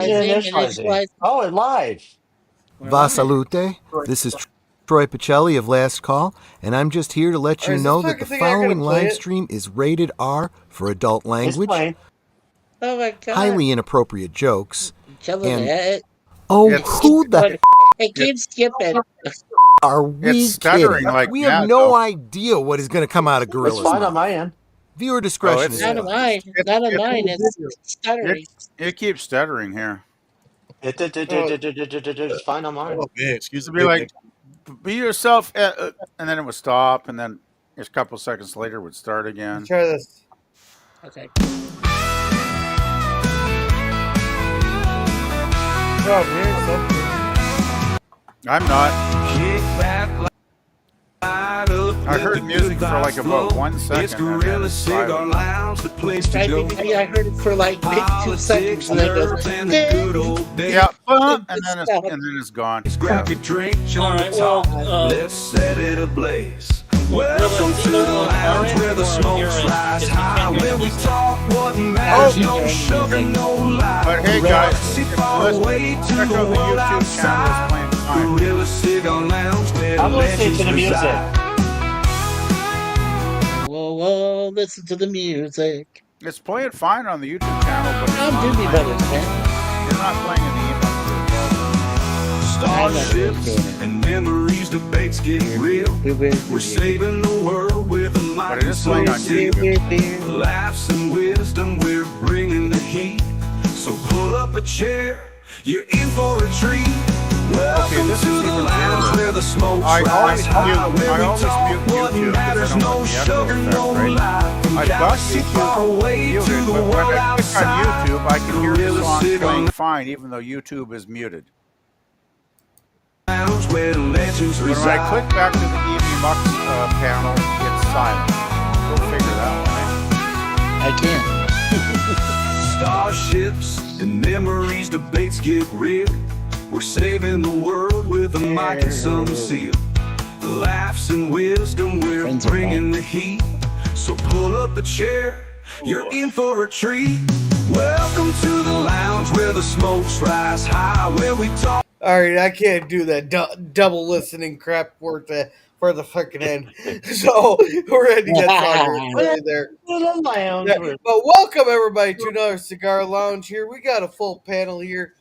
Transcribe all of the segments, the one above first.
Initializing. Oh, it's live. Va salute. This is Troy Pacelli of Last Call, and I'm just here to let you know that the following live stream is rated R for adult language, Oh my God. highly inappropriate jokes, and it who the it keeps skipping. Are we stuttering kidding? like We mad, have no though. idea what is going to come out of Gorilla's It's fine mouth. on my end. Viewer discretion is Not on mine. Not on mine. It's stuttering. It keeps stuttering here. It's fine on mine. Oh man, excuse It'd me. be like, be yourself, and then it would stop, and then a couple seconds later it would start again. Let's try this. Okay. Oh, here's something. I'm not. I heard music for like about 1 second. It's Gorilla Cigar Lounge, the place to go. I heard it for like 2 seconds, and then it goes. Yeah, and then it's gone. Grab your drink, join the talk. Let's set it ablaze. Welcome to the lounge where the smoke rise high. Where we talk what matters, no sugar, no lie. But hey guys, far away to check the out the world YouTube channel. outside. It's playing fine. Gorilla Cigar Lounge where I'm listening to the music. Whoa, listen to the music. It's playing fine on the YouTube channel, but I'm Doobie Brothers, man. You're not playing in the Starships and memories, debates get real. We're saving the world with a mic But it is playing on YouTube. Laughs and wisdom, we're bringing the heat. So pull up a chair, you're in for a treat. Welcome this to is the even lounge weirder. where the smoke I always rise high. mute- Where I we always talk mute what YouTube matters, because I no don't want the sugar, echo no effect, right? lie. From I've got galaxy far away YouTube to the muted, but world when I click outside. on YouTube, I can hear the Gorilla song Cigar playing fine, even though YouTube is muted. Lounge where legends But when I reside. click back to the EV Mux panel, it's silent. Go figure that one out. I can't. Starships and memories, debates get real. We're saving the world with a mic and some seal. Laughs and wisdom, we're bringing the heat. So pull up a chair, you're in for a treat. Welcome to the lounge where the smokes rise high. Where we talk. All right, I can't do that double listening crap for the fucking end. So we're ending that song right there. But welcome everybody to another Cigar Lounge. Here we got a full panel here,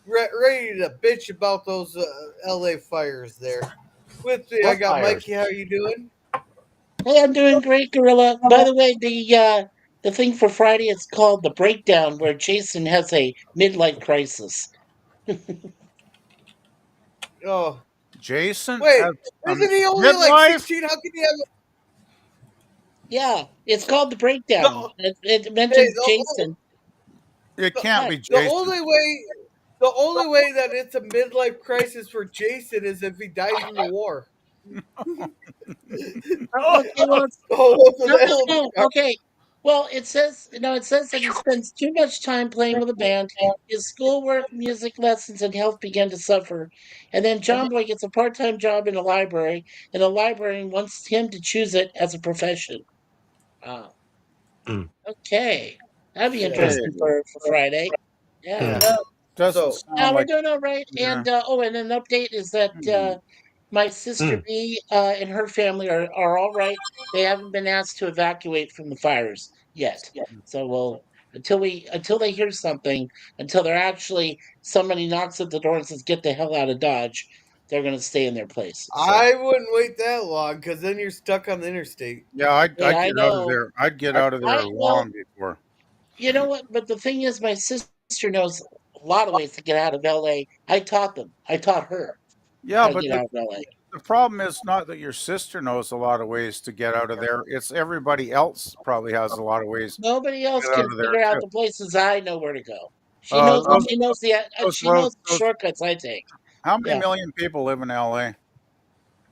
ready to bitch about those LA fires there. With me, I got fires? Mikey. How you doing? Hey, I'm doing great, Gorilla. By the way, the thing for Friday is called The Breakdown, where Jason has a midlife crisis. Oh, Jason? wait, isn't he only like 16? How can he have? Yeah, it's called The Breakdown. No. It mentions Hey, Jason. It can't be The Jason. only way that it's a midlife crisis for Jason is if he dies in the war. Okay, well, no, okay. Well, it says that he spends too much time playing with a band. His schoolwork, music lessons, and health begin to suffer. And then John Boy gets a part-time job in a library, and the librarian wants him to choose it as a profession. Wow. Okay, that'd be interesting for Friday. Yeah. Doesn't sound We're like doing all right. And and an update is that my sister B and her family are all right. They haven't been asked to evacuate from the fires yet. So we'll until they hear something, until they're actually somebody knocks at the door and says, "Get the hell out of Dodge," they're gonna stay in their place. So. I wouldn't wait that long because then you're stuck on the interstate. Yeah, I'd get I out know. of there. I'd get out of there long before. You know what? But the thing is, my sister knows a lot of ways to get out of LA. I taught them. I taught her. Yeah, how to but get out of LA. the problem is not that your sister knows a lot of ways to get out of there. It's everybody else probably has a lot of ways. Nobody else get out can of there, figure out too. the places I know where to go. She knows. She knows the shortcuts I take. How many million people live in LA?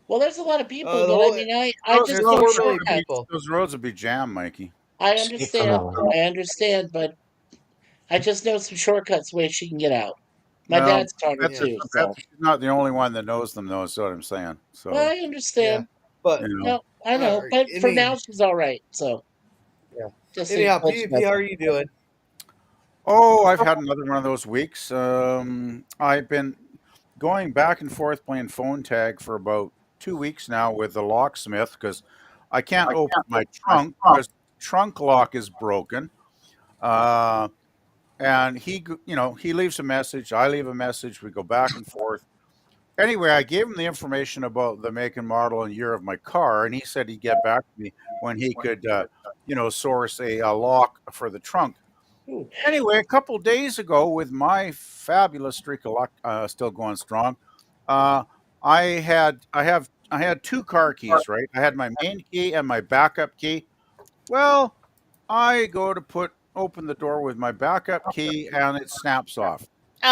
Well, there's a lot of people, but I mean, I just know shortcuts. Those roads would be jammed, Mikey. I understand, but I just know some shortcuts ways she can get out. My dad's taught her too. So. She's not the only one that knows them, though. Is what I'm saying. So well, I understand, but no, I know. But for now, she's all right. So yeah. Anyhow, PvP, how are you doing? Oh, I've had another one of those weeks. I've been going back and forth playing phone tag for about 2 weeks now with the locksmith because I can't open my trunk because trunk lock is broken. Uh, and he leaves a message. I leave a message. We go back and forth. Anyway, I gave him the information about the make and model and year of my car, and he said he'd get back to me when he could, source a lock for the trunk. Anyway, a couple days ago, with my fabulous streak of luck still going strong, uh, I had two car keys. Right, I had my main key and my backup key. Well, I go to open the door with my backup key, and it snaps off. So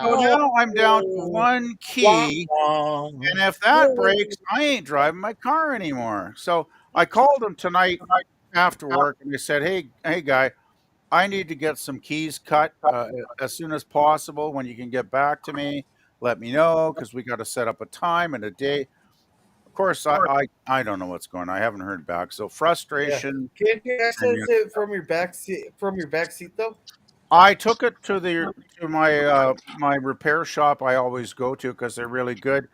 Oh, now I'm down to one wah, key, wah. and if that breaks, I ain't driving my car anymore. So I called him tonight after work, and I said, "Hey, guy, I need to get some keys cut as soon as possible. When you can get back to me, let me know because we got to set up a time and a day." Of course, I don't know what's going on. I haven't heard back. So Yeah. frustration. Can't you access it from your back seat? Though. I took it to my repair shop I always go to because they're really good.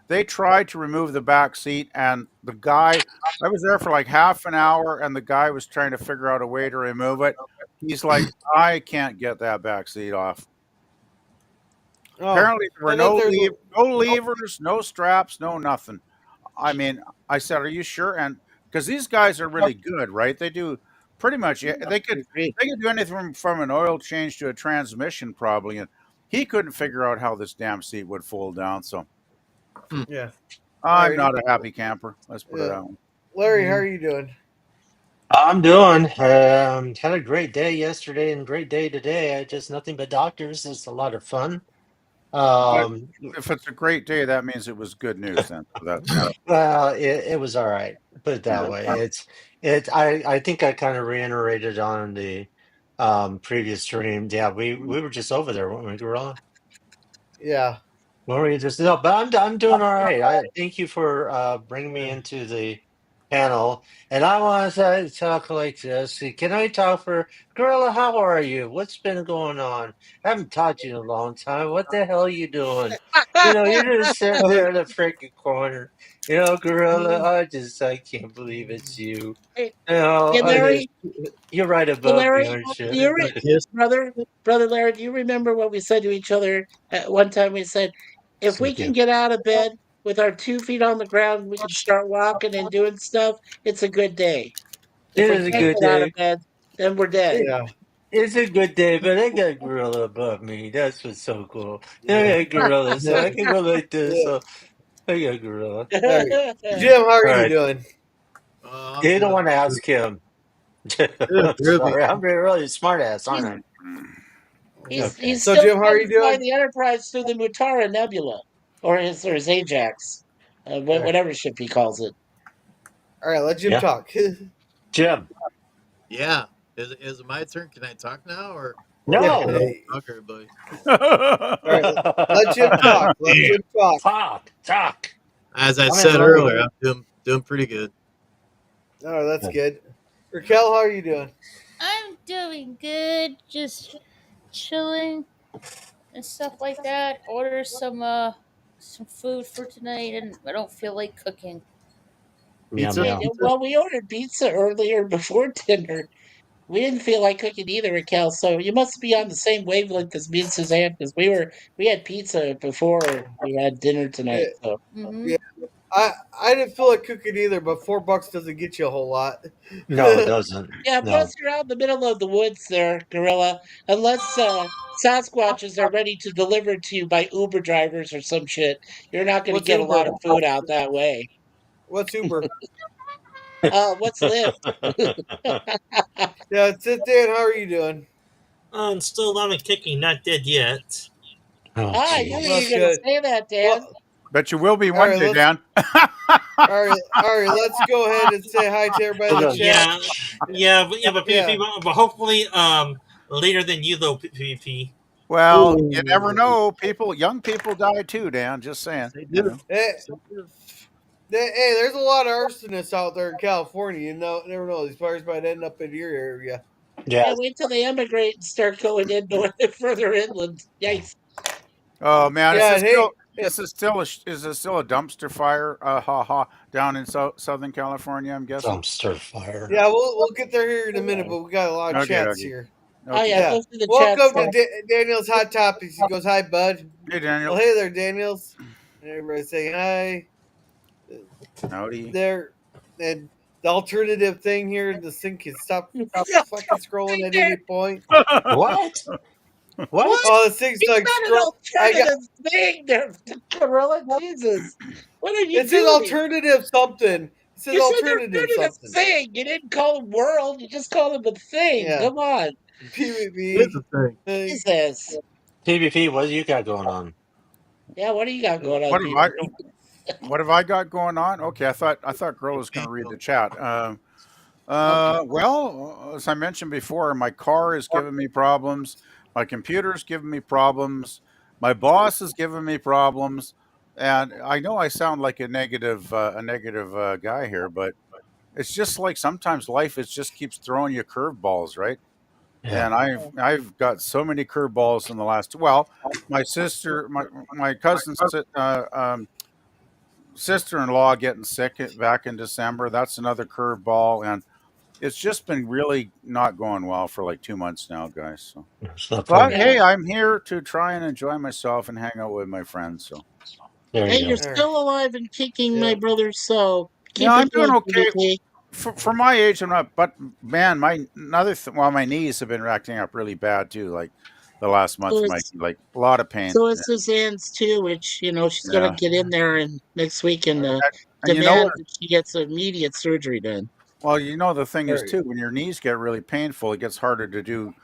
They tried to remove the back seat, and the guy, I was there for like half an hour, and the guy was trying to figure out a way to remove it. He's like, I can't get that back seat off. Oh, Apparently, there were I thought there's no levers, no straps, no nothing. I mean, I said, "Are you sure?" And because these guys are really good, right? They do pretty much. They could do anything from an oil change to a transmission, probably. And he couldn't figure out how this damn seat would fold down. So yeah. I'm Alrighty. not a happy camper. Let's put it Yeah. that way. Larry, how are you doing? I'm doing. Had a great day yesterday and great day today. I just nothing but doctors. It's a lot of fun. But Um, if it's a great day, that means it was good news. Then so that's good. well, it was all right. Put it that way. I think I kind of reiterated on the previous stream. Yeah, we were just over there, weren't we, Gorilla? Yeah. Well, we just no, but I'm doing all right. I thank you for bringing me into the panel, and I want to talk like this. Can I talk for Gorilla? How are you? What's been going on? I haven't talked to you in a long time. What the hell are you doing? You're just sitting there in the freaking corner. I can't believe it's you. Hey, You know, hey, Larry, you're right hey, above me, Larry, aren't do you? you brother Larry, do you remember what we said to each other at one time? We said, if we can get out of bed with our 2 feet on the ground, we can start walking and doing stuff. It's a good day. It If we is a can't good get out of day. bed, then we're dead. Yeah. It's a good day, but I got a gorilla above me. That's what's so cool. I got Yeah. a gorilla, so I can go like this. Yeah. So I got a gorilla. All right. Jim, how are All you right. doing? You don't want to ask him. I'm sorry. I'm really a smart ass, aren't I? he's Okay. he's So, still Jim, how are trying you to fly doing? the Enterprise through the Mutara Nebula, or his Ajax, Okay. whatever ship he calls it. All right, let Jim Yeah. talk. Jim. Yeah. Is it my turn? Can I talk now, or Yeah. No. Hey. talk everybody? All right, let Jim talk. Let Jim talk. Talk. As I I'm in said love with earlier, you. I'm doing pretty good. Oh, that's good. Raquel, how are you doing? I'm doing good, just chilling and stuff like that. Order some food for tonight, and I don't feel like cooking. Meow Yeah, meow. well, we ordered pizza earlier before dinner. We didn't feel like cooking either, Raquel. So you must be on the same wavelength as me and Suzanne, because we had pizza before we had dinner Yeah, tonight. So Mm-hmm. yeah. I didn't feel like cooking either, but $4 doesn't get you a whole lot. No, it doesn't. yeah, No. plus you're out in the middle of the woods there, Gorilla. Unless Sasquatches are ready to deliver to you by Uber drivers or some shit, you're not going to What's get a lot Uber? of food out that way. What's Uber? What's Lyft? Yeah, sit Dan. How are you doing? I'm still alive and kicking, not dead yet. Oh, I knew you That's were going to good. say that, Dan. Well, Bet you will be all one right, day, let's Dan. all right. Let's go ahead and say hi to everybody in the chat. But hopefully, later than you though, PvP. Well, you never know. Young people die too, Dan. Just saying. Hey, hey, there's a lot of arsonists out there in California. Never know. These fires might end up in your area. Yeah, wait till they emigrate and start going further inland. Yikes! Oh man, Yeah, and hey, is this still a dumpster fire? Down in Southern California, I'm guessing. dumpster fire. yeah, we'll get there here in a minute, but we got a lot of Okay, chats okay, here. Oh okay. yeah, Yeah, go through the chat. welcome to Daniel's Hot Topics. He goes, "Hi, bud." Hey, Daniel. Well, hey there, Daniels. And everybody saying hi. Howdy. There, and the alternative thing here, the thing can stop fucking scrolling at any point. What? What? Oh, this thing's It's like not an scroll. I got alternative thing, there, Gorilla. Jesus, what are you it says doing? alternative something. It says You said alternative alternative something. thing. You didn't call him world. You just called him a thing. Yeah. Come on, PvP. Jesus. PvP, what do you got going on? Yeah, what do you got going on, What have I? people? What have I got going on? Okay, I thought Girl was going to read the chat. Well, as I mentioned before, my car is giving me problems. My computer's giving me problems. My boss is giving me problems. And I know I sound like a negative guy here, but it's just like sometimes life is just keeps throwing you curveballs, right? Yeah. And I've got so many curveballs in the last. Well, my sister, my cousin's sister-in-law getting sick back in December. That's another curveball, and it's just been really not going well for like 2 months now, guys. So, It's not but fun. hey, I'm here to try and enjoy myself and hang out with my friends. So, There Hey, you you're go. still alive and kicking, Yeah. my brother. So yeah, keep I'm it doing going, okay. PvP. For my age, I'm not. But man, my knees have been acting up really bad too. Like the last month, So my it's like a lot of pain. so it's Suzanne's too, which she's gonna Yeah, get in there and next week and and you know demand what? that she gets immediate surgery done. Well, you know the thing is Right. too, when your knees get really painful, it gets harder to do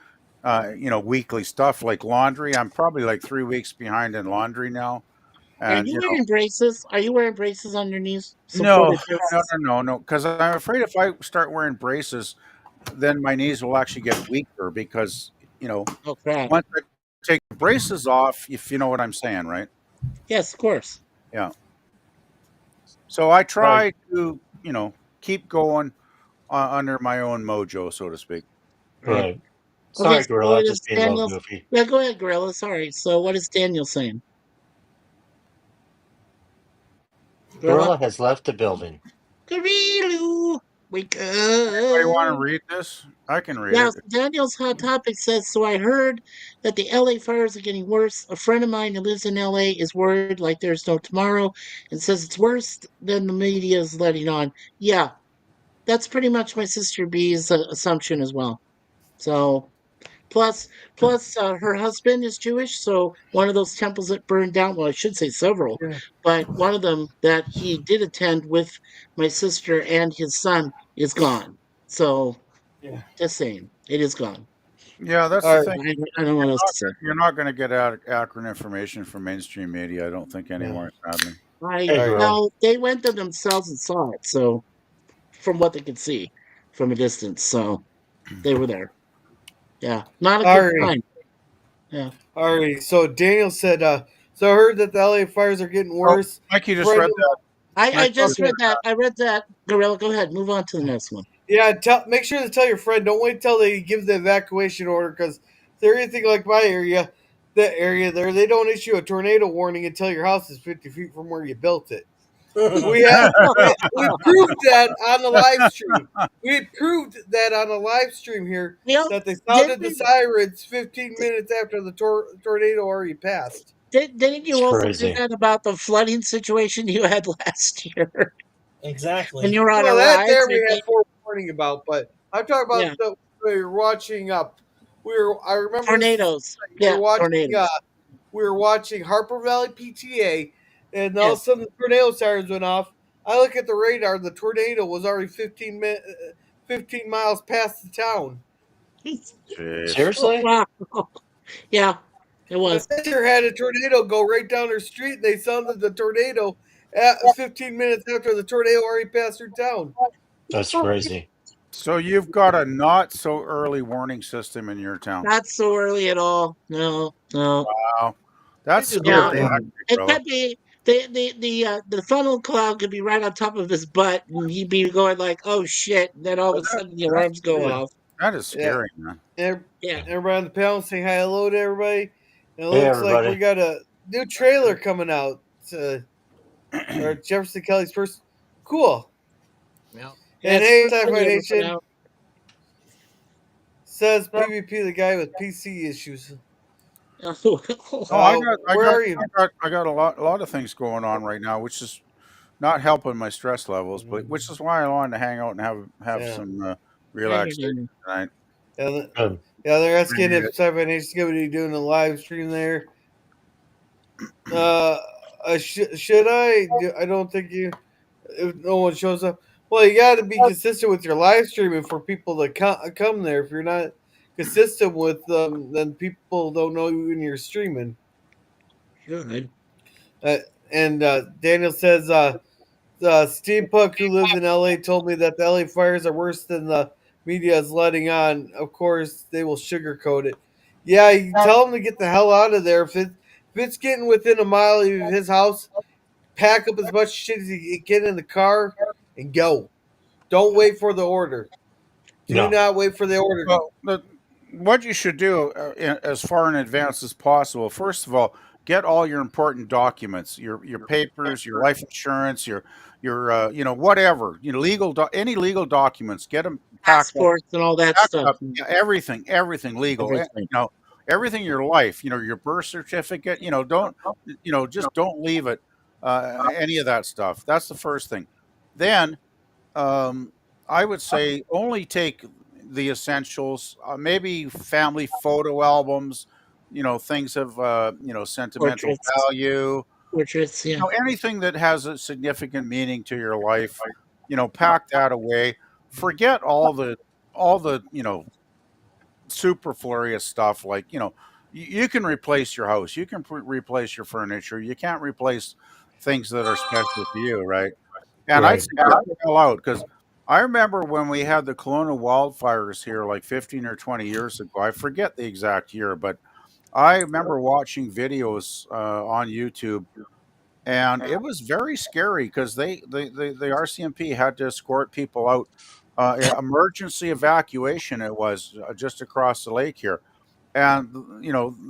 weekly stuff like laundry. I'm probably like 3 weeks behind in laundry now. Are And you wearing braces? Are you wearing braces on your knees? no, Supported braces? no, because I'm afraid if I start wearing braces, then my knees will actually get weaker because, you know, Oh crap! once I take the braces off, if you know what I'm saying, right? Yes, of course. Yeah. So I Right. try to, keep going under my own mojo, so to speak. Right. Right. Okay, Sorry, so Gorilla. what Just is being a little Daniel's? goofy. Yeah, go ahead, Gorilla. Sorry. So what is Daniel saying? Gorilla? Gorilla has left the building. Gorilla, wake Anybody want to up! read this? I can read Yeah, it. so Daniel's hot topic says, so I heard that the LA fires are getting worse. A friend of mine who lives in LA is worried like there's no tomorrow and says it's worse than the media is letting on. Yeah, that's pretty much my sister B's assumption as well. So plus her husband is Jewish, so one of those temples that burned down, well, I should say several, Yeah. but one of them that he did attend with my sister and his son is gone. So Yeah. just saying, it is gone. Yeah, that's All the right. thing. I don't know what else to say. You're not going to get accurate information from mainstream media, I don't think, Yeah. anymore, sadly. Hey, All right. Gorilla. Well, they went there themselves and saw it, so from what they could see from a distance, so they were there. Yeah, not a All good right. sign. Yeah. All right. So Daniel said, so I heard that the LA fires are getting Oh, worse. Mike, you just Friend read of that. I Mike, just Okay. read that. I read that. Gorilla, go ahead. Move on to the next one. Yeah, make sure to tell your friend. Don't wait till they give the evacuation order because they're anything like my area, that area there, they don't issue a tornado warning until your house is 50 feet from where you built it. We proved that on the live stream. We proved that on a live stream here that they sounded the sirens 15 minutes after the tornado already passed. Didn't you It's also say crazy. that about the flooding situation you had last year Exactly. when you were on a Well, that ride? there we had forewarning about, but I'm talking Yeah, about we were watching up. I remember this is tornadoes. we Yeah, were watching tornadoes. we were watching Harper Valley PTA, and all Yeah. of a sudden the tornado sirens went off. I look at the radar; the tornado was already 15 miles past the town. Jeez. Seriously? Wow. Yeah, it My was. sister had a tornado go right down her street. They sounded the tornado at 15 minutes after the tornado already passed through town. That's crazy. So you've got a not so early warning system in your town. Not so early at all. No, no. Wow. That's Yeah, scary, actually, it brother. could be the funnel cloud could be right on top of his butt, and he'd be going like, "Oh shit!" Then all of a But sudden the that's alarms go really off. That is scary, man. Everybody on the panel saying hi, hello to everybody. And it Hey, looks like we everybody. got a new trailer coming out. Or Jefferson Kelly's first. Cool. Yeah. And That's hey, the first Sci-Fi thing ever put Nation out. says PvP the guy with PC issues. Oh, I Where are you? got a lot of things going on right now, which is not helping my stress levels, but which is why I wanted to hang out and have some relaxation tonight. Yeah, they're asking if Sci-Fi Nation's going to be doing a live stream there. Should I? I don't think you. If no one shows up, well, you got to be consistent with your live streaming for people to come there. If you're not consistent with them, then people don't know you when you're streaming. Good. And Daniel says, Steampunk, who lives in LA, told me that the LA fires are worse than the media is letting on. Of course, they will sugarcoat it. Yeah, you tell him to get the hell out of there. If it's getting within a mile of his house, pack up as much shit as you get in the car and go. Don't wait for the order. Do not wait for the order. Well, what you should do as far in advance as possible. First of all, get all your important documents, your papers, your life insurance, your whatever, any legal documents. Get them packed up, Passports and all that stuff. Yeah, everything legal. Everything. Everything in your life. Your birth certificate. Just don't leave it. Any of that stuff. That's the first thing. Then I would say only take the essentials, maybe family photo albums, things of sentimental Portraits. value, Portraits, yeah. anything that has a significant meaning to your life. Pack that away. Forget all the superfluous stuff like you can replace your house, you can replace your furniture, you can't replace things that are special to you, right? And I'd say get the hell out, because I remember when we had the Kelowna wildfires here like 15 or 20 years ago. I forget the exact year, but I remember watching videos on YouTube, and it was very scary because the RCMP had to escort people out. Emergency evacuation it was just across the lake here. And,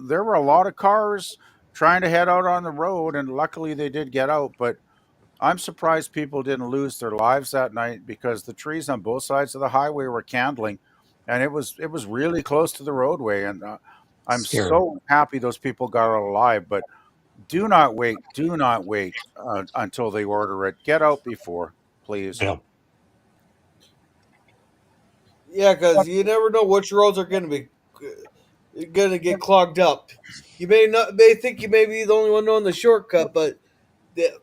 there were a lot of cars trying to head out on the road, and luckily they did get out. But I'm surprised people didn't lose their lives that night because the trees on both sides of the highway were candling, and it was really close to the roadway. And I'm so happy those people got out alive. But do not wait. Do not wait until they order it. Get out before, please. Yeah, because you never know which roads are going to get clogged up. You may think you may be the only one on the shortcut, but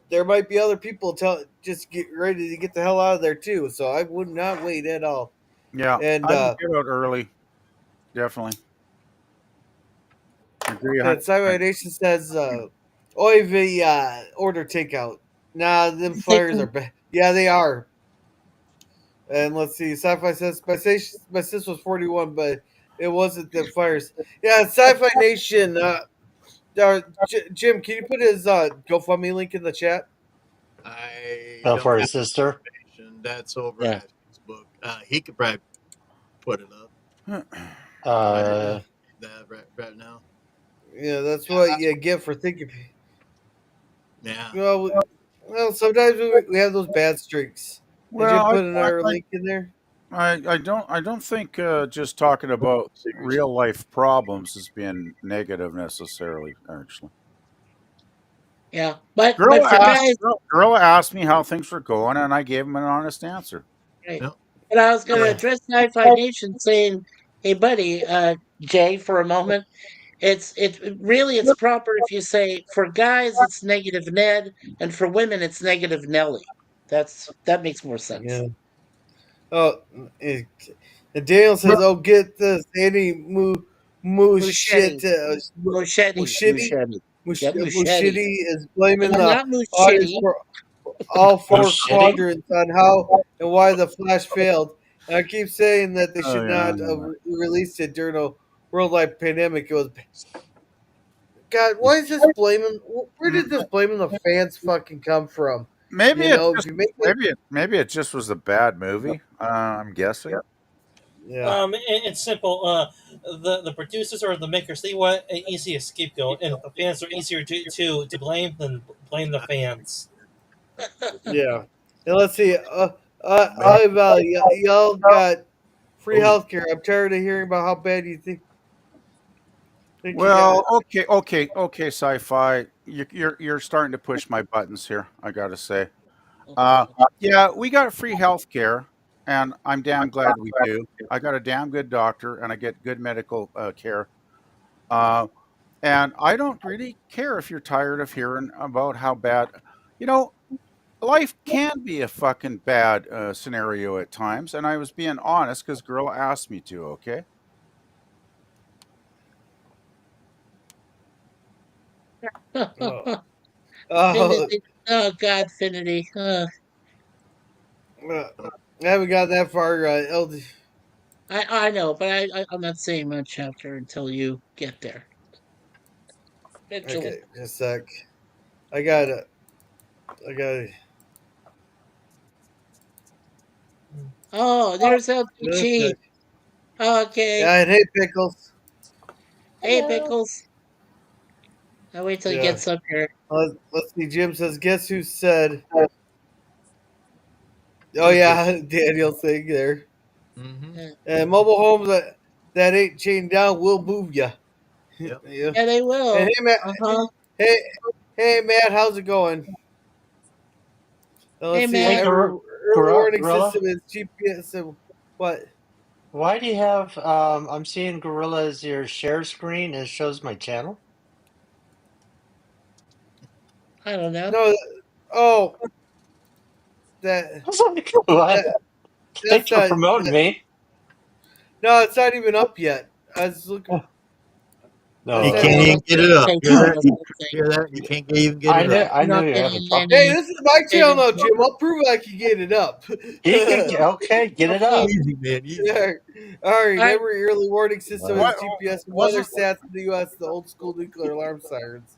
there might be other people just get ready to get the hell out of there too. So I would not wait at all. Yeah, and I would get out early. Definitely. Agree. And Sci-Fi Nation says, "Oi, the order takeout." Nah, them fires are bad. Yeah, they are. And let's see, Sci-Fi says my sis was 41, but it wasn't the fires. Yeah, Sci-Fi Nation. Jim, can you put his GoFundMe link in the chat? I Oh, don't for have his sister? That's over at Facebook. He could probably put it up. That right now. Yeah, that's what you get for thinking. Yeah. Well, sometimes we have those bad streaks. Did you put another link in there? I don't think just talking about real life problems is being negative necessarily. Actually, yeah, but for guys, girl asked me how things were going, and I gave him an honest answer. Right. No. But I was going to address Sci-Fi Nation saying, "Hey, buddy, Jay, for a moment." It's proper if you say for guys it's negative Ned and for women it's negative Nelly. That makes more sense. Yeah. Oh, and Daniel says, "Oh, get this Andy Muschietti is blaming the audience for all four quadrants on how and why the Flash failed. And I keep saying that they should not have released it during a worldwide pandemic. It was God. Why is this blaming? Where did this blaming the fans fucking come from? Maybe maybe it just was a bad movie. I'm guessing. Yeah. It's simple. The producers or the makers, they want an easy scapegoat, and the fans are easier to blame than blame the fans. Yeah. And let's see. Y'all got free healthcare. I'm tired of hearing about how bad you think you got. Well, okay, sci-fi. You're starting to push my buttons here. I gotta say. Uh, yeah, we got free health care, and I'm damn glad we do. I got a damn good doctor, and I get good medical care. Uh, and I don't really care if you're tired of hearing about how bad, you know, life can be a fucking bad scenario at times. And I was being honest because girl asked me to. Okay. Finity. Oh God, Finity. I haven't got that far. LD. I know, but I'm not saying much after until you get there. Eventually. Okay, just a sec. I got it. I got it. Oh, there's LPG. Okay. Yeah, and hey, Pickles. Hey, Hello. Pickles. I'll wait till he Yeah. gets up here. Let's see. Jim says, guess who said? Oh, yeah, Daniel thing there. And mobile homes that ain't chained down will move ya. Yep. Yeah. Yeah, they will. And hey, Matt. Uh-huh. Hey, Matt, how's it going? Let's Hey, see. Matt. Early warning Gorilla? system is GPS. What? Why do you have? I'm seeing Gorilla as your share screen and it shows my channel. I don't know. No. Oh, that. I was like, what? Thanks for promoting me. No, it's not even up yet. I was looking. No, You can't even get it up. Hear that? You can't even get it up. I knew you had a problem. Hey, this is my channel now, Jim. I'll prove I can get it up. Okay, get it up. Easy, man. Easy. Yeah. All right, every early warning system has GPS and weather Wasn't- stats in the U.S. The old school nuclear alarm sirens.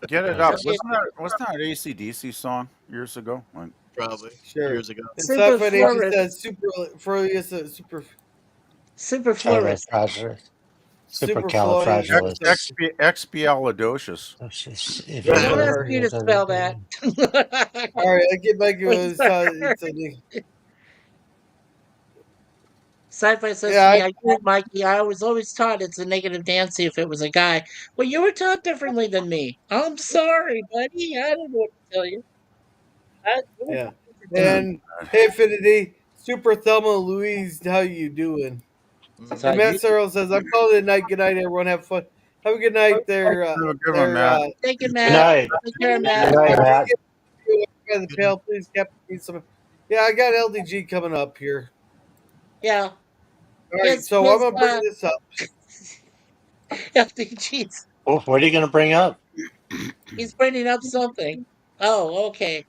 Get it up. Wasn't that an AC/DC song years ago? Like, Probably Sure. years ago. And Super Sci-Fi Florist. says super Florist. Supercalifragilistic. expialidocious. If Don't you ask me to spell that. All right, I get back to it's Sci-fi says Yeah, to me, I get it, Mikey. I was always taught it's a negative Nancy if it was a guy. Well, you were taught differently than me. I'm sorry, buddy. I don't know what to tell you. yeah. And hey, Infinity, Super Thelma Louise, how you doing? And Matt Searle says, I'm calling it night. Good night, everyone. Have fun. Have a good night there. Have a good one, Matt. Thank you, Good Matt. night. Take care, Matt. Good night, Matt. The pale, please, Captain. Need some. Yeah, I got LDG coming up here. Yeah. All right, so I'm gonna bring this up. LDG's. Oh, what are you going to bring up? He's bringing up something. Oh, okay.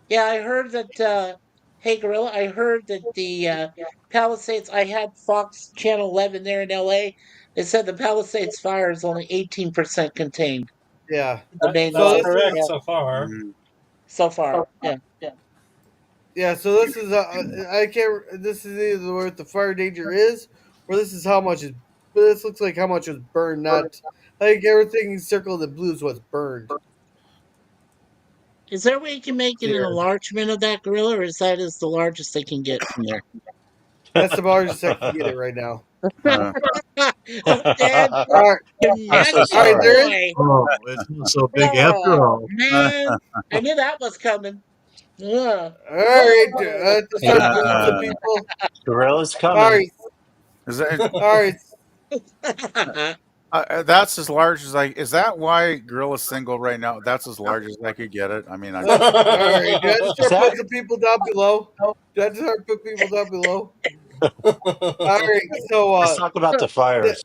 Yeah, I heard that. Hey, Gorilla, I heard that the Palisades. I had Fox Channel 11 there in LA. They said the Palisades fire is only 18% contained. Yeah. The main So fire. this Correct is so far. So far, yeah. yeah. So this is I can't. This is either what the fire danger is, or this is how much is. This looks like how much was burned. Not like everything circled in blue is what's burned. Is there a way you can make it an enlargement of that Gorilla, or is that is the largest they can get from there? That's the largest I can get it right now. Oh, Dad, All right. you I'm so nasty sorry. boy. Oh, it's not so big after all. Man, I knew that was coming. Yeah. All right. To start putting some people. Gorilla's coming. All right. Is that, All right. that's as large as I. Is that why Gorilla's single right now? That's as large as I could get it. I mean, All right. Do I just start putting some people down below? Do I just start putting people down below? All right. So let's talk about the fires.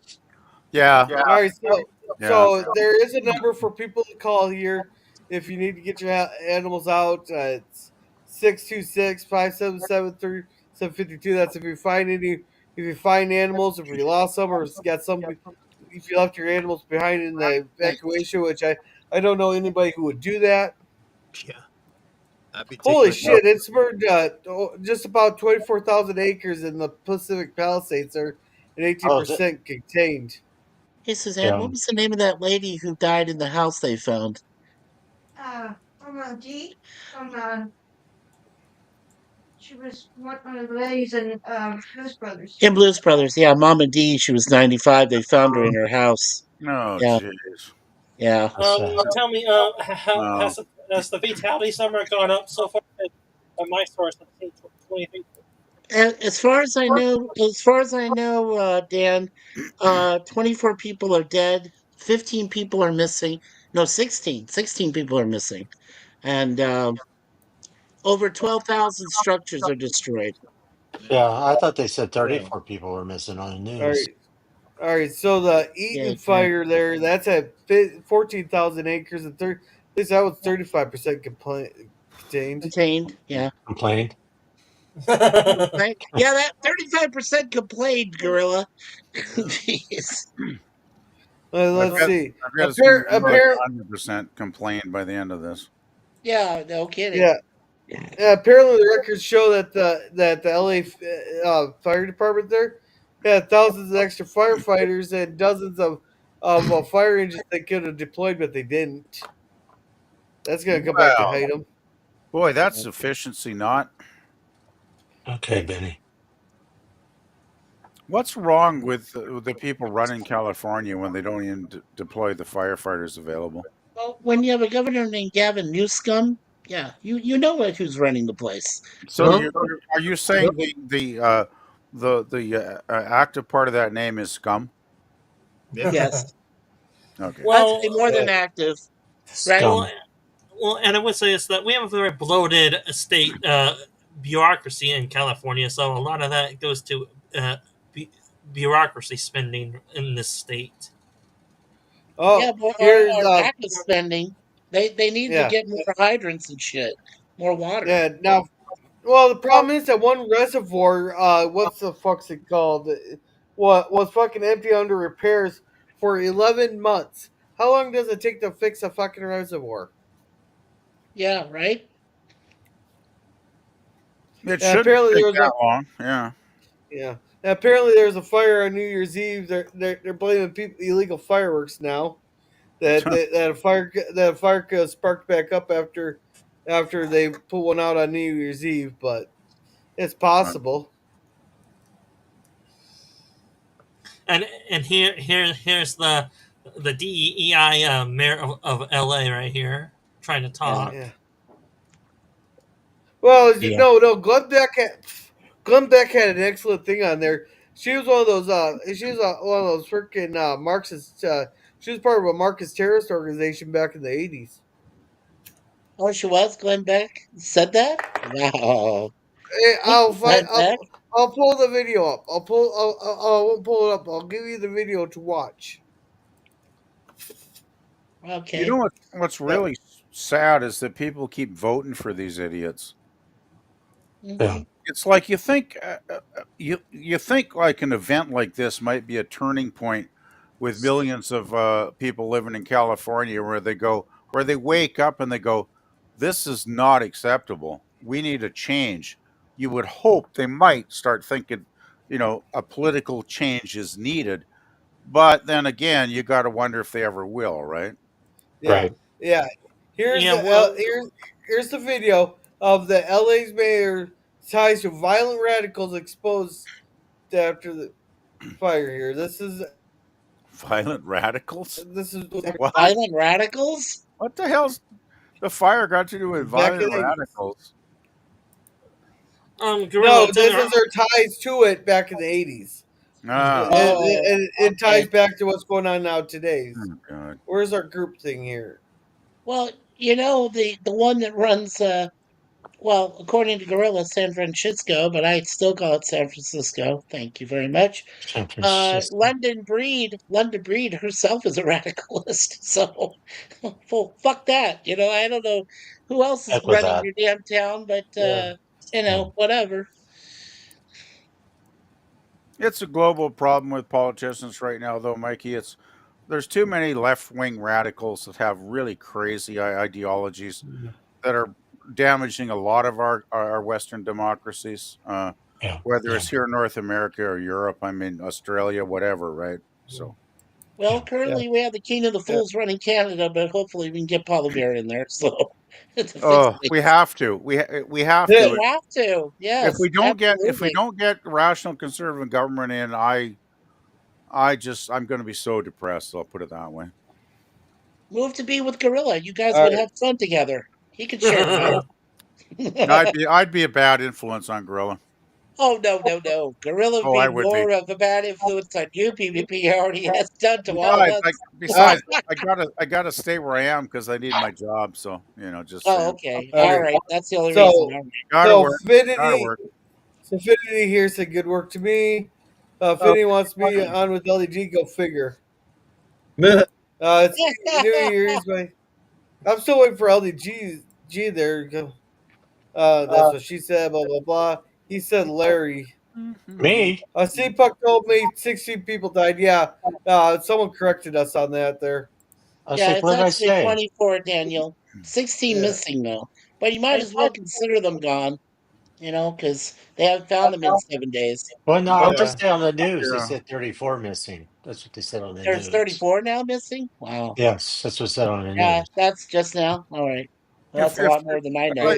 yeah. All right. So, Yeah. so there is a number for people to call here if you need to get your animals out. It's 626-577-3752. That's if you find animals, if you lost some, or got some, if you left your animals behind in the evacuation, which I don't know anybody who would do that. Yeah. Holy shit! It's burned just about 24,000 acres in the Pacific Palisades are and 18% contained. Hey, Suzanne, what was the name of that lady who died in the house they found? Mama G from she was one of the ladies in Blues Brothers. In Blues Brothers, yeah, Mama D. She was 95. They found her in her house. No, Yeah, jeez. yeah. Tell me, has the fatality number gone up so far? On my source, I'm seeing 23. As far as I know, Dan, 24 people are dead. 15 people are missing. No, 16. 16 people are missing, and over 12,000 structures are destroyed. Yeah, I thought they said Yeah. 34 people were missing on the All news. right. All right, so the Yeah, Eaton fire there, that's at 14,000 acres, and at least that was 35% contained. contained. Yeah, Complained. right. Yeah, that 35% complained, Gorilla. Jeez. Let's see. I've got to see Apparently, 100% complained by the end of this. Yeah, no kidding. yeah. Apparently, the records show that the LA fire department there had thousands of extra firefighters and dozens of fire engines they could have deployed, but they didn't. That's gonna come back to Wow. hate them. Boy, that's efficiency, not. Okay, Benny. What's wrong with the people running California when they don't even deploy the firefighters available? Well, when you have a governor named Gavin Newscomb, yeah, you know who's running the place. So are you saying the active part of that name is scum? Yes. Okay. Well, I'd say more than active. Right? Well, and I would say is that we have a very bloated state bureaucracy in California, so a lot of that goes to bureaucracy spending in this state. Oh, yeah, or lack of spending. They need to get more hydrants and shit, more water. Yeah. Now, well, the problem is that one reservoir, what's the fuck's it called? What was fucking empty under repairs for 11 months. How long does it take to fix a fucking reservoir? Yeah, right. It shouldn't take that long. Yeah. Yeah. Now, apparently, there was a fire on New Year's Eve. They're blaming illegal fireworks now. That a fire sparked back up after they put one out on New Year's Eve, but it's possible. And here's the DEI mayor of LA right here trying to talk. Yeah. Well, no. Glenn Beck had an excellent thing on there. She was one of those. She was one of those freaking Marxist. She was part of a Marxist terrorist organization back in the 80s. Oh, she was. Glenn Beck said that. Wow. Hey, I'll pull the video up. I won't pull it up. I'll give you the video to watch. Okay. You know what's really sad is that people keep voting for these idiots. Yeah. It's like you think you think like an event like this might be a turning point with millions of people living in California where they wake up and they go, this is not acceptable. We need a change. You would hope they might start thinking, a political change is needed. But then again, you got to wonder if they ever will, right? Yeah. Right. Yeah. Here's the video of the LA's mayor ties to violent radicals exposed after the fire here. This is violent radicals. This is what? Violent radicals. What the hell's the fire got to do with violent radicals? No, this is their ties to it back in the 80s. It ties back to what's going on now today. Oh, God. Where's our group thing here? Well, the one that runs, well, according to Gorilla, San Francisco, but I still call it San Francisco. Thank you very much. San Francisco. London Breed herself is a radicalist. So, well, fuck that. I don't know who else is running your damn town, but whatever. It's a global problem with politicians right now, though, Mikey. There's too many left-wing radicals that have really crazy ideologies that are damaging a lot of our Western democracies, whether it's here in North America or Europe. I mean, Australia, whatever, right? So. Well, currently we have the King of the Fools running Canada, but hopefully we can get Paula Bear in there. So we have to. We have we to. have to. Yes. If we don't get rational conservative government in, I'm going to be so depressed. I'll put it that way. Move to be with Gorilla. You guys would have fun together. He could share fun. I'd be a bad influence on Gorilla. Oh no! Gorilla would be more of a bad influence on you, PvP. Already has done to all of us. Besides, I gotta stay where I am because I need my job. So just. Oh, okay. All right. That's the only reason. Gotta work. So Finity here said good work to me. Finity wants me on with LDG. Go figure. It's New Year's. I'm still waiting for LDG. There you go. That's what she said. Blah blah blah. He said Larry. Me? CPUC told me 16 people died. Yeah, someone corrected us on that there. Yeah, it's actually 24, Daniel. 16 missing though, but you might as well consider them gone. Because they haven't found them in 7 days. Well, no, I'm just on the news. They said 34 missing. That's what they said on the news. There's 34 now missing? Wow. Yes, that's what's said on the news. Yeah, that's just now. All right. Well, that's a lot more than I know.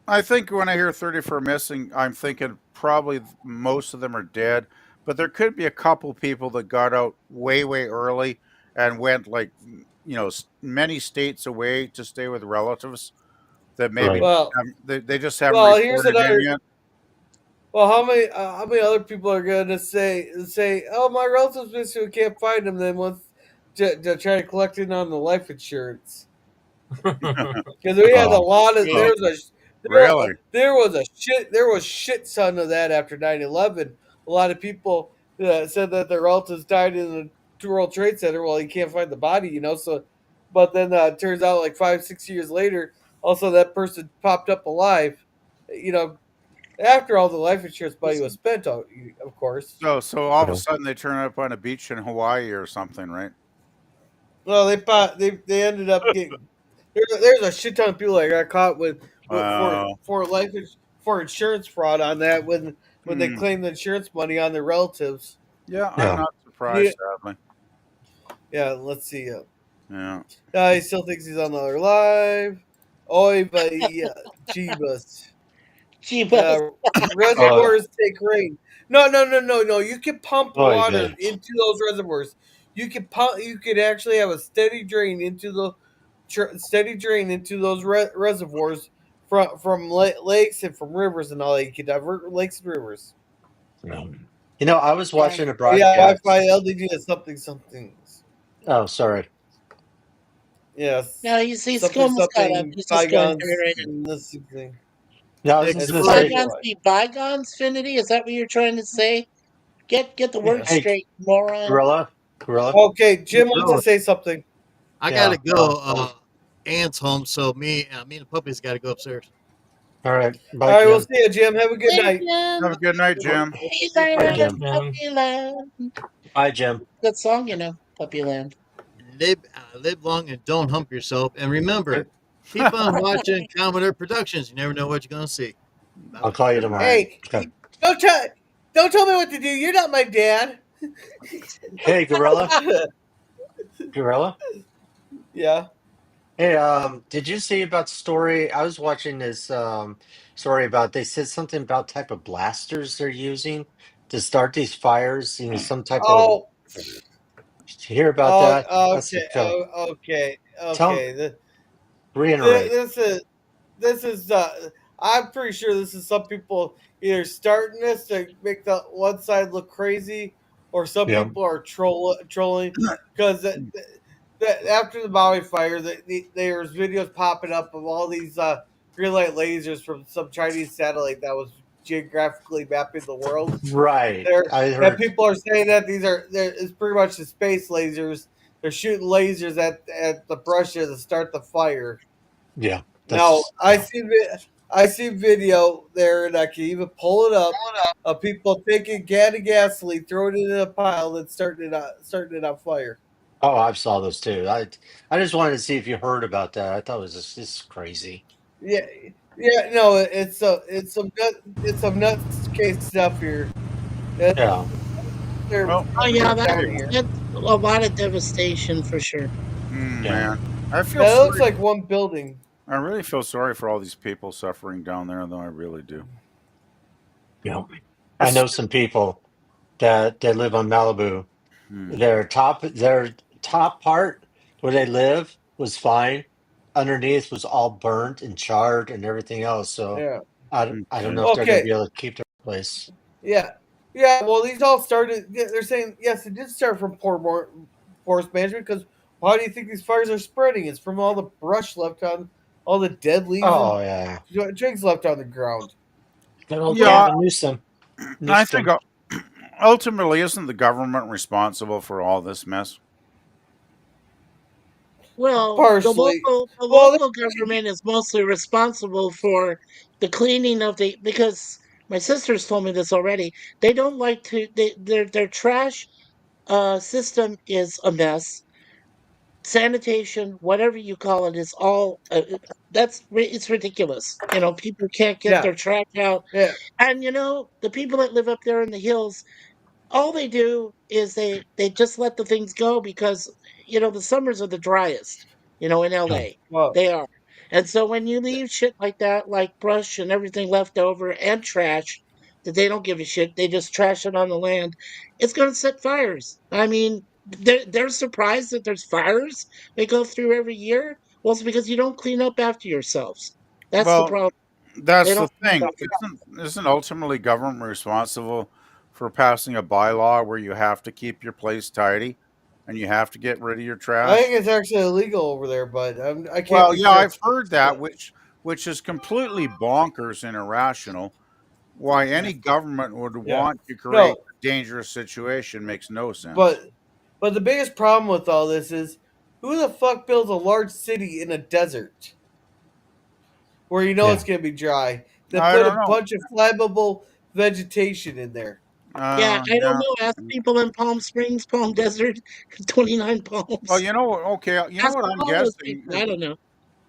I think when I hear 34 missing, I'm thinking probably most of them are dead. But there could be a couple people that got out way, way early and went many states away to stay with relatives that maybe they just haven't reported in yet. Well, how many other people are going to say, oh, my relatives missing, we can't find them, then once to try to collect in on the life insurance? Because we had a lot of there was shit ton of that after 9/11. A lot of people said that their relatives died in the World Trade Center. Well, you can't find the body, So, but then it turns out like 5-6 years later, also that person popped up alive. After all the life insurance money was spent, of course. So all of a sudden they turn up on a beach in Hawaii or something, right? Well, they ended up getting. There's a shit ton of people that got caught for insurance fraud on that when they claimed the insurance money on their relatives. Yeah, I'm not surprised, sadly. Yeah, let's see. Yeah. He still thinks he's on the other live. Oy vey, Jeebus. Reservoirs take rain. No. You can pump water into those reservoirs. You could actually have a steady drain into those reservoirs from lakes and from rivers and all that. You could divert lakes and rivers. I was watching a broadcast. Yeah, Wi-Fi LDG is something. Oh, sorry. Yes. No, you see, Scomo's got up. He's just going right in. This thing. No, bygones be bygones, Finity? Is that what you're trying to say? Get the word straight, moron. Gorilla. Okay, Jim wants to say something. I gotta go. Aunt's home, so me and the puppies gotta go upstairs. All right. Bye, all right, Jim. We'll see you, Jim. Have a good night. Have a good night, Jim. Bye, Jim. Good song, Puppy Land. Live long and don't hump yourself. And remember, keep on watching Commodore Productions. You never know what you're going to see. I'll call you tomorrow. Hey, don't tell me what to do. You're not my dad. Hey, Gorilla. Gorilla? Yeah. Hey, did you see about the story? I was watching this story about, they said something about type of blasters they're using to start these fires, some type of... Did you hear about that? Okay. Reiterate. This is. I'm pretty sure this is some people either starting this to make the one side look crazy, or some people are trolling because after the Maui fire, there's videos popping up of all these green light lasers from some Chinese satellite that was geographically mapping the world. Right. That people are saying that it's pretty much the space lasers. They're shooting lasers at the brushes to start the fire. Yeah. Now I see video there, and I can even pull it up of people taking can of gasoline, throwing it in a pile, and starting it on fire. Oh, I saw those too. I just wanted to see if you heard about that. I thought it was just crazy. Yeah, Yeah, no, it's some nuts case stuff here. That's, Yeah. Well, Oh yeah, down here. that's a lot of devastation for sure. Yeah. man, I feel That looks sorry. like one building. I really feel sorry for all these people suffering down there, though. I really do. Yeah. I It's know some people that live on Malibu. hmm. Their top part where they live was fine. Underneath was all burnt and charred and everything else. So Yeah. I don't Okay. know if they're going to Okay. be able to keep their place. Yeah. Yeah. Well, these all started. Yeah, they're saying yes, it did start from poor forest management. Because why do you think these fires are spreading? It's from all the brush left on, all the dead leaves and Oh yeah, twigs left on the ground. good old Yeah. Yeah, Gavin Newsom. I think Newsom. ultimately, isn't the government responsible for all this mess? Well, Partially. the Well, local government is mostly responsible for the cleaning of the because my sisters told me this already. They don't like to their trash system is a mess. Sanitation, whatever you call it, is all it's ridiculous. People can't get yeah. their trash out, Yeah. and the people that live up there in the hills, all they do is they just let the things go because the summers are the driest in Yeah. LA. Well. They are. And so when you leave shit like that, like brush and everything left over and trash that they don't give a shit, they just trash it on the land, it's going to set fires. I mean, they're surprised that there's fires they go through every year. Well, it's because you don't clean up after yourselves. That's the Well, problem. They that's the don't clean up thing. after. Isn't ultimately government responsible for passing a bylaw where you have to keep your place tidy and you have to get rid of your I trash? think it's actually illegal over there, but I can't Well, be yeah, sure. I've heard that, which is completely bonkers and irrational. Why any government would Yeah. want to create No, a dangerous situation makes no sense. but the biggest problem with all this is who the fuck builds a large city in a desert where you know Yeah. it's gonna be dry? They I put a don't know. bunch of flammable vegetation in there. Yeah, I don't Yeah. know. Ask people in Palm Springs, Palm Desert, 29 Well, Palms. you know what? Okay, you know Ask what I'm all those guessing. people. I don't know.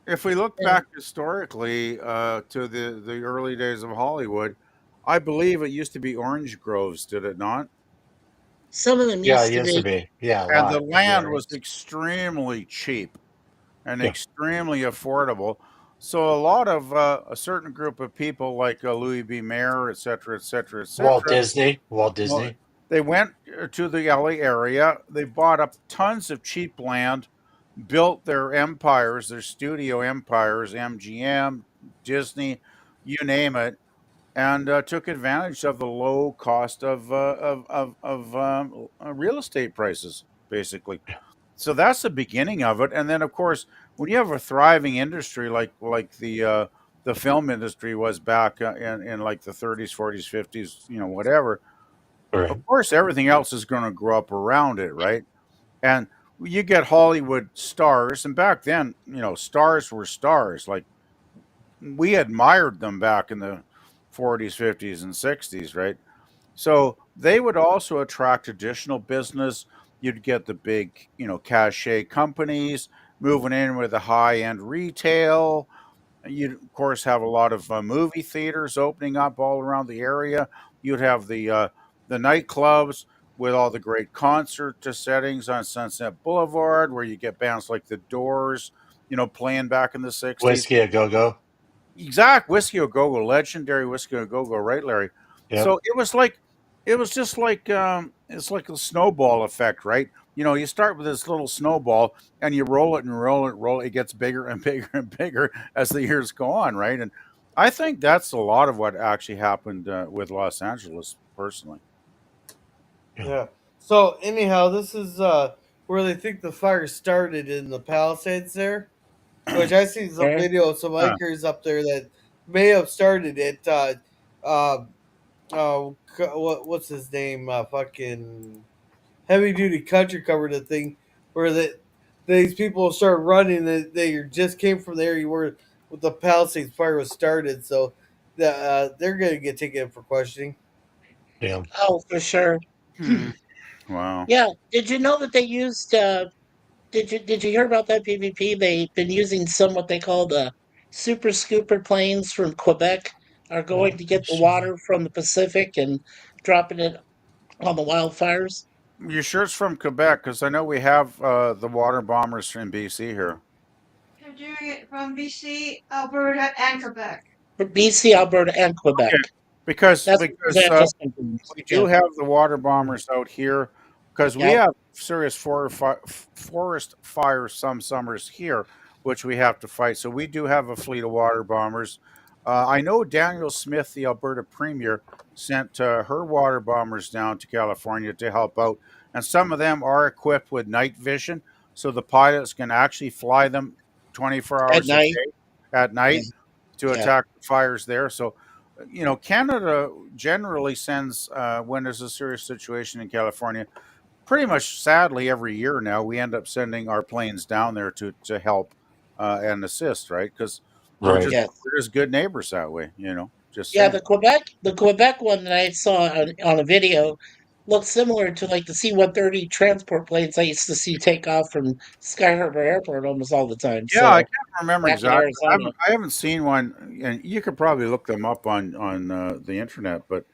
If we look Yeah. back historically to the early days of Hollywood, I believe it used to be orange groves, did it not? Some of them Yeah, it used to used to be. be. Yeah, a And the lot. land Yeah. was extremely cheap and Yeah. extremely affordable. So a lot of a certain group of people like Louis B. Mayer, et cetera, et cetera, et Walt cetera, Disney. Walt well, Disney. they went to the LA area. They bought up tons of cheap land, built their empires, their studio empires, MGM, Disney, you name it, and took advantage of the low cost of real estate prices, basically. So that's the beginning of it. And then, of course, when you have a thriving industry like the film industry was back in like the 30s, 40s, 50s, whatever, of Right. course, everything else is going to grow up around it, right? And you get Hollywood stars, and back then, stars were stars. Like we admired them back in the 40s, 50s, and 60s, right? So they would also attract additional business. You'd get the big, cachet companies moving in with the high end retail. You'd, of course, have a lot of movie theaters opening up all around the area. You'd have the nightclubs with all the great concert settings on Sunset Boulevard, where you get bands like The Doors, playing back in the '60s. Whiskey a go go. Exact Whiskey a Go Go, legendary Whiskey a Go Go, right, Larry? Yep. So it was just like it's like a snowball effect, right? You start with this little snowball and you roll it and roll it, roll it. It gets bigger and bigger and bigger as the years go on, right? And I think that's a lot of what actually happened with Los Angeles, personally. Yeah. So anyhow, this is where they think the fire started in the Palisades there, which I seen some Okay. video of some Huh. hikers up there that may have started it. Uh, what's his name? Fucking heavy duty country covered the thing where these people start running. They just came from the area where the Palisades fire was started, so they're gonna get taken in for questioning. Yeah. Oh, for sure. Hmm. Wow. Yeah. Did you know that they used? Did you hear about that PvP? They've been using some what they call the super scooper planes from Quebec are going to get the water from the Pacific and dropping it on the wildfires. You sure it's from Quebec? Because I know we have the water bombers from BC here. They're doing it from BC, Alberta, and Quebec. For BC, Alberta, and Quebec. Okay, because That's we do have the water bombers out here because we have serious forest fires some summers here, which we have to fight. So we do have a fleet of water bombers. I know Daniel Smith, the Alberta Premier, sent her water bombers down to California to help out, and some of them are equipped with night vision, so the pilots can actually fly them 24 hours a day at night to attack the fires there. So, Canada generally sends when there's a serious situation in California. Pretty much, sadly, every year now we end up sending our planes down there to help and assist, right? Because we're just good neighbors that way, Just saying. the Quebec one that I saw on a video looks similar to like the C-130 transport planes I used to see take off from Sky Harbor Airport almost all the time. Yeah, I can't remember back in exactly. Arizona. I haven't seen one, and you could probably look them up on the internet. But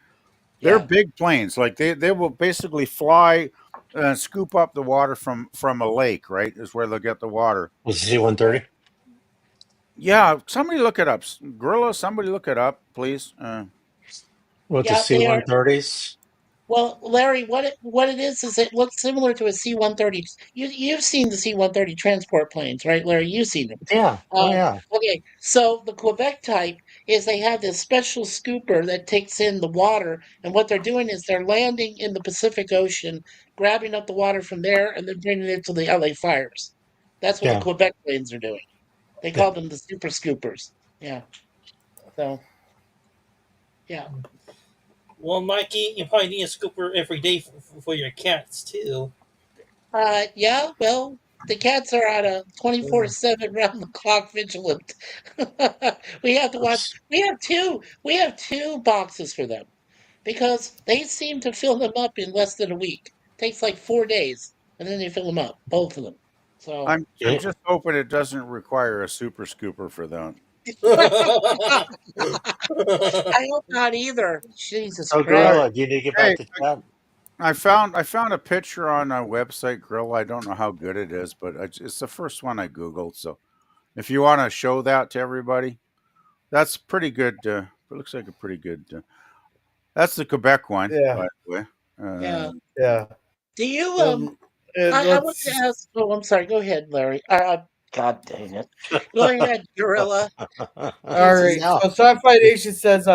they're big planes. Like they will basically fly and scoop up the water from a lake. Right, is where they'll get the water. Was it C-130? Yeah, somebody look it up. Gorilla, somebody look it up, please. What the C-130s? Well, Larry, what it is it looks similar to a C-130. You've seen the C-130 transport planes, right, Larry? You've seen them. Yeah. Yeah. Okay, so the Quebec type is they have this special scooper that takes in the water, and what they're doing is they're landing in the Pacific Ocean, grabbing up the water from there, and then bringing it to the LA fires. That's what the Quebec planes are doing. They call them the super scoopers. Yeah. So. Yeah. Well, Mikey, you probably need a scooper every day for your cats too. Yeah. Well, the cats are on a 24/7 round the clock vigilant. We have to watch. We have two. We have two boxes for them because they seem to fill them up in less than a week. Takes like 4 days, and then they fill them up, both of them. So I'm just hoping it doesn't require a super scooper for that. I hope not either. Jesus Christ! Gorilla, do you need to get back to chat? I found a picture on a website, Grill. I don't know how good it is, but it's the first one I googled. So, if you want to show that to everybody, that's pretty good. It looks like a pretty good. That's the Quebec one, by the way. Yeah. Do you I want to ask. Oh, I'm sorry. Go ahead, Larry. God dang it. Go ahead, Gorilla. All right. So Sci-Fi Nation says,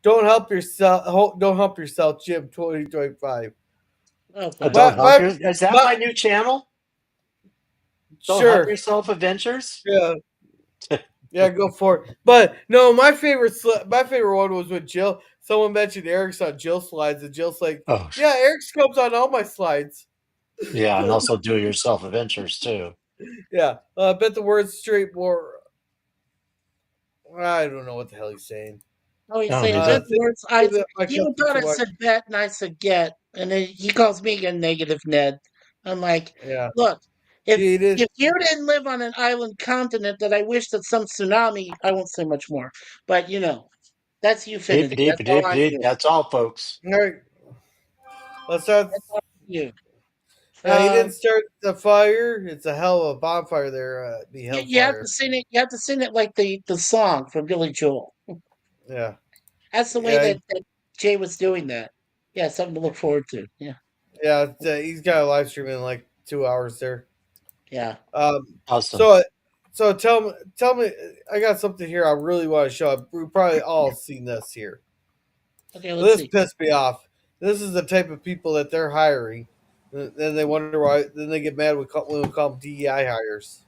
"Don't help yourself. Don't help yourself, Jim. 2025." Is that my new channel? Don't help yourself, Adventures. Yeah. Yeah, go for it. But no, my favorite one was with Jill. Someone mentioned Eric's on Jill slides, and Jill's like, "Yeah, Eric's comes on all my slides." Yeah, and also do yourself adventures too. Yeah, bet the word straight more. I don't know what the hell he's saying. Oh, he's saying bet the words. You thought I said bet, and I said get, and then he calls me a negative Ned. I'm like, look, if you didn't live on an island continent that I wish that some tsunami, I won't say much more, but that's you finishing. That's all, folks. All right. Let's start. You. He didn't start the fire. It's a hell of a bonfire there. You have to sing it. You have to sing it like the song from Billy Joel. Yeah, that's the way that Jay was doing that. Yeah, something to look forward to. Yeah. Yeah, he's got a live stream in like 2 hours there. Yeah. Awesome. So tell me, I got something here I really want to show. We've probably all seen this here. Okay, let's see. Pissed me off. This is the type of people that they're hiring. Then they wonder why. Then they get mad when we call them DEI hires.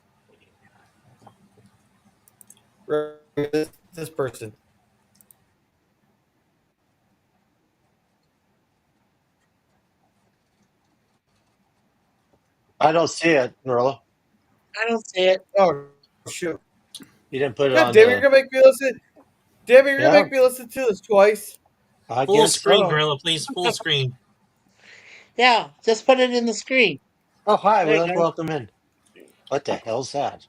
This person. I don't see it, Gorilla. I don't see it. Oh shoot! You didn't put it on. Damn, you're gonna make me listen. Damn, you're gonna make me listen to this twice. Full screen, Gorilla, please. Full screen. Yeah, just put it in the screen. Oh, hi. Welcome in. What the hell's that?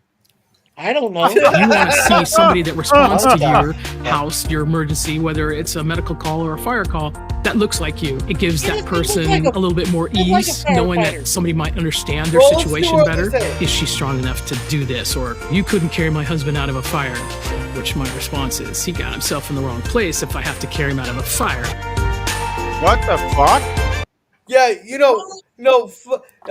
I don't know. You want to see somebody that responds to your Yeah. house, your emergency, whether it's a medical call or a fire call, that looks like you. It gives Yeah, that it looks person like a little bit more looks like a ease, knowing firefighter. that somebody might understand their Well, let's see situation what better. they say. Is she strong enough to do this? Or you couldn't carry my husband out of a fire, which my response is, he got himself in the wrong place if I have to carry him out of a fire. What the fuck? Yeah, no,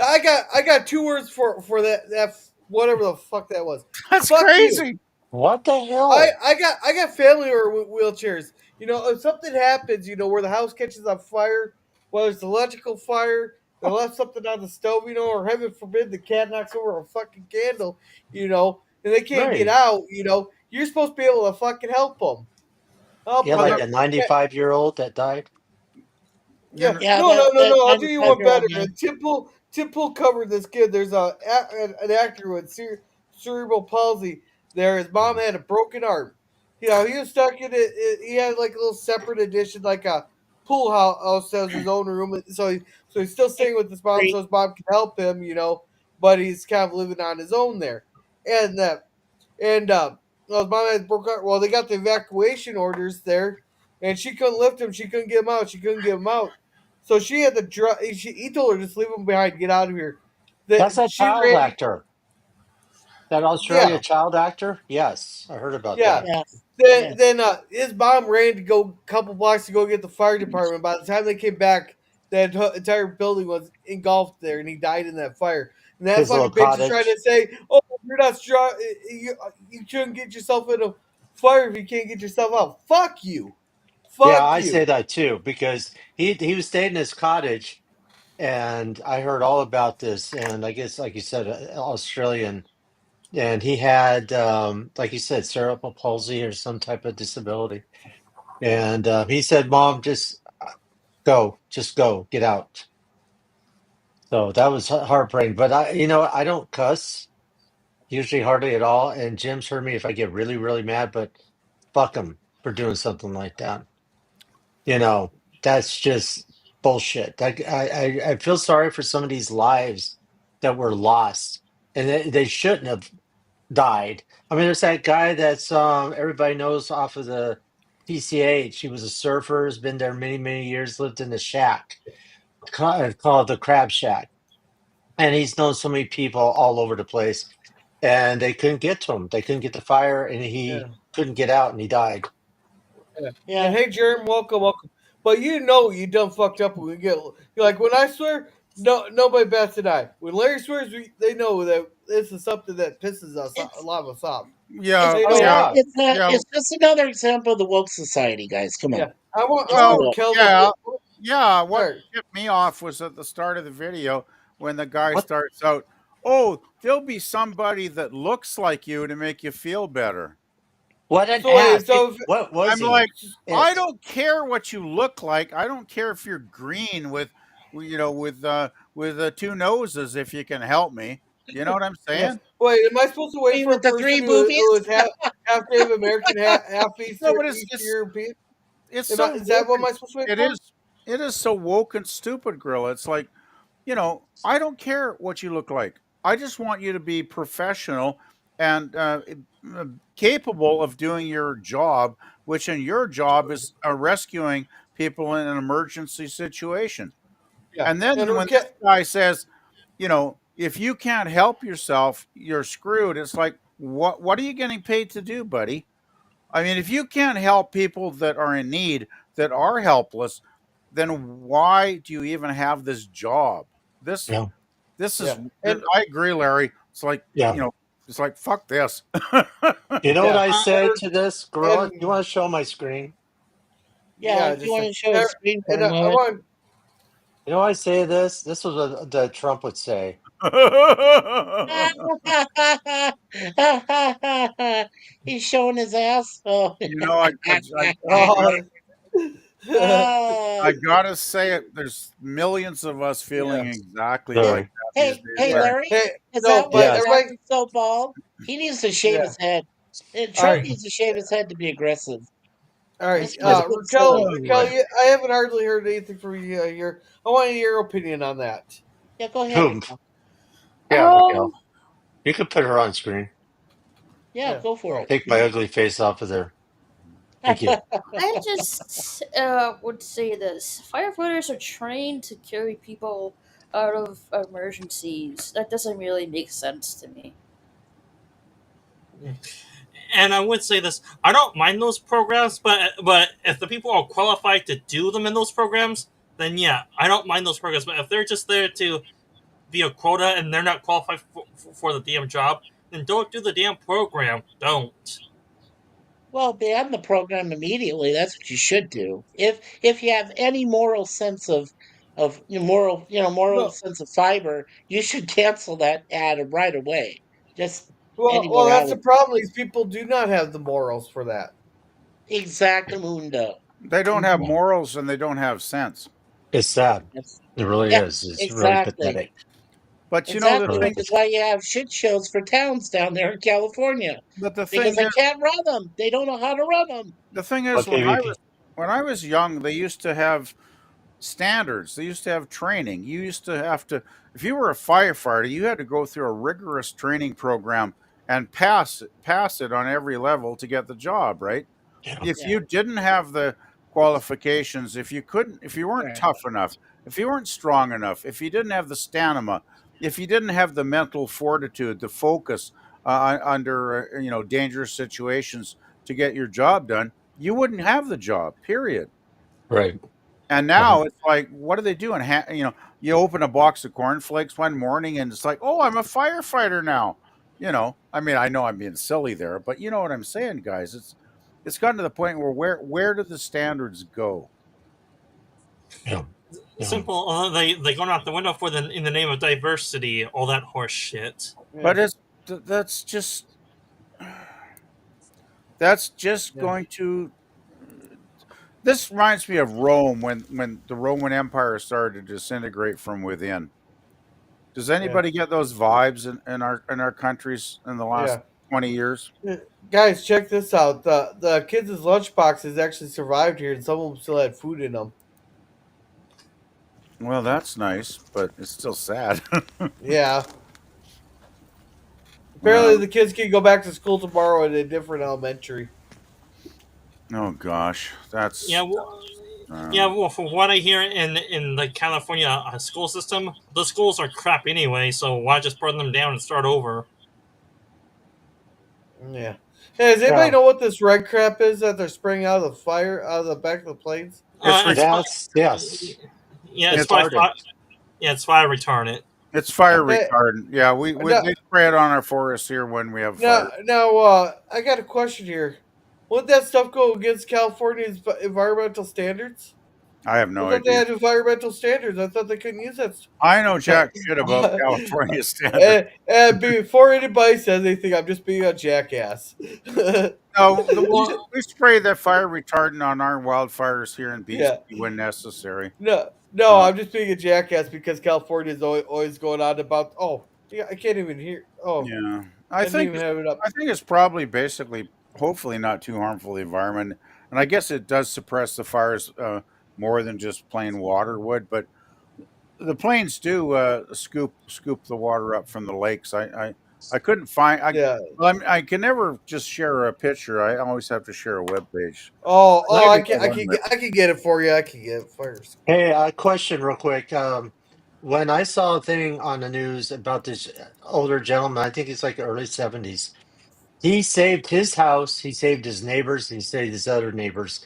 I got 2 words for that whatever the fuck that was. That's Fuck crazy. you. What the hell? I got family or wheelchairs. If something happens, where the house catches on fire, whether it's electrical fire, they left something on the stove, or heaven forbid the cat knocks over a fucking candle, and they can't get Right. out, you're supposed to be able to fucking help them. Yeah, Help like them. a 95-year-old that died. Yeah, Yeah, no, no, no, that no. I'll do you one 95-year-old better. man. Tim Pool covered this kid. There's an actor with cerebral palsy. His mom had a broken arm. He was stuck in it. He had like a little separate edition, like a pool house that was his own room. So he's still staying with his mom, so his mom can help him. But he's kind of living on his own there. And well, his mom had broke arm. Well, they got the evacuation orders there, and she couldn't lift him. She couldn't get him out. She couldn't get him out. So she had to drive. He told her just leave him behind, get out of here. That's that She child ran. actor. That Yeah, Australia child actor? Yes, I heard about yeah. that. Yes. Then Yes. then his mom ran to go a couple blocks to go get the fire department. By the time they came back, that entire building was engulfed there, and he died in that fire. And that His little fucking bitch is trying cottage. to say, "Oh, you're not strong. You shouldn't get yourself in a fire if you can't get yourself out." Fuck you. Yeah, Fuck I say you. that too because he was staying in his cottage, and I heard all about this. And I guess, like you said, Australian, and he had, like you said, cerebral palsy or some type of disability. And he said, "Mom, just go, get out." So that was heartbreaking. But I don't cuss usually hardly at all. And Jim's heard me if I get really, really mad, but fuck him for doing something like that. You know, that's just bullshit. I feel sorry for some of these lives that were lost, and they shouldn't have died. I mean, there's that guy that's everybody knows off of the PCH. He was a surfer, has been there many, many years, lived in the shack called the Crab Shack, and he's known so many people all over the place, and they couldn't get to him. They couldn't get the fire, and Yeah. he couldn't get out, and he died. Yeah. Yeah. And hey, Jerem, welcome. But you done fucked up when we get. You're like, when I swear, nobody bats an eye. When Larry swears, they know that this is something that pisses a lot of us off. Yeah, They Oh know. yeah, yeah, yeah. It's just another example of the woke society, guys. Come on. Yeah. I want Well, Raquel yeah, to. yeah. All What right. tipped me off was at the start of the video when the guy what starts out, "Oh, there'll be somebody that looks like you to make you feel better." what an So wait, ass! so What was I'm he? like, I It. don't care what you look like. I don't care if you're green with 2 noses if you can help me. You know what I'm yeah. saying? Wait, am I supposed to wait for a With the person three who boobies? is half Native American, half No, but Eastern European? it's Is that what am I supposed to wait it for? is it is so woke and stupid, girl. It's like, I don't care what you look like. I just want you to be professional and capable of doing your job, which in your job is rescuing people in an emergency situation. Yeah. And then And when Raquel. this guy says, if you can't help yourself, you're screwed. It's like, what are you getting paid to do, buddy? I mean, if you can't help people that are in need, that are helpless, then why do you even have this job? This Yeah, this is Yeah. And I agree, Larry. It's like, yeah. it's like fuck this. You know what yeah. I said to this gorilla? You And want to show my screen? Yeah, yeah, if you just want like, to show a screen for and a I moment. want. You know what I say to this? This was what the Trump would say. He's showing his ass. Oh. Oh, I gotta say it. There's millions of us feeling yeah. exactly like Sorry. that these days. Hey, Yeah. Larry, Hey, is no, that why but his Yes. ass everybody. is so bald? He needs to shave Yeah. his head. All Trump right. needs to shave his head to be aggressive. All right. His head looks silly. Raquel, I haven't hardly heard anything from you here. I want your opinion on that. Yeah, go ahead, Boom. Raquel. Yeah, Raquel. You could put her on screen. Yeah, go for it. Take my ugly face off of there. Thank you. I just would say this: firefighters are trained to carry people out of emergencies. That doesn't really make sense to me. And I would say this: I don't mind those programs, but if the people are qualified to do them in those programs, then yeah, I don't mind those programs. But if they're just there to be a quota and they're not qualified for the damn job, then don't do the damn program. Don't. Well, ban the program immediately. That's what you should do. If you have any moral sense of moral No, sense of fiber, you should cancel that ad right away. Just any well, that's the morality. problem. These people do not have the morals for that. Exactamundo. They don't have morals and they don't have sense. It's sad. That's, It really yeah, is. It's really exactly. pathetic. But you know the Exactly, Really which thing. is why you have shit shows for towns down there in California But the because thing they is, can't run them. They don't know how to run them. Okay, VP. when I was young, they used to have standards. They used to have training. You used to have to, if you were a firefighter, you had to go through a rigorous training program and pass it on every level to get the job, right? Yeah. If Yeah. you didn't have the qualifications, if you weren't Right. tough enough, if you weren't strong enough, if you didn't have the stamina, if you didn't have the mental fortitude, the focus under dangerous situations to get your job done, you wouldn't have the job. Period. Right. And Uh-huh. now it's like, what are they doing? You open a box of cornflakes one morning, and it's like, oh, I'm a firefighter now. I mean, I know I'm being silly there, but you know what I'm saying, guys. It's gotten to the point where do the standards go? Yeah. Yeah. Simple. They gone out the window in the name of diversity. All that horse shit. But that's just going to. This reminds me of Rome when the Roman Empire started to disintegrate from within. Does anybody get those vibes in our countries in the last 20 years? Guys, check this out. The kids' lunchboxes actually survived here, and some of them still had food in them. Well, that's nice, but it's still sad. Yeah. Apparently, the kids can go back to school tomorrow at a different elementary. Oh gosh, that's Yeah. Well, from what I hear in the California school system, the schools are crap anyway. So why just burn them down and start over? Yeah. Hey, does anybody know what this red crap is that they're spraying out of the fire out of the back of the planes? Yes. Yeah, it's fire retardant. It's fire retardant. Yeah, they spray it on our forests here when we have fire. Now, I got a question here. Wouldn't that stuff go against California's environmental standards? I have no I thought they idea. had environmental standards. I thought they couldn't use that. I know jack shit about California standards. And before anybody says anything, I'm just being a jackass. No, we spray that fire retardant on our wildfires here in BC when necessary. No, I'm just being a jackass because California is always going on about. Oh, yeah, I can't even hear. Oh, yeah. I think it's probably basically, hopefully, not too harmful to the environment, and I guess it does suppress the fires more than just plain water would. But the planes do scoop the water up from the lakes. I couldn't find. I can never just share a picture. I always have to share a web page. I can get it for you. I can get it first. Hey, question real quick. When I saw a thing on the news about this older gentleman, I think he's like early 70s. He saved his house, he saved his neighbors, and he saved his other neighbors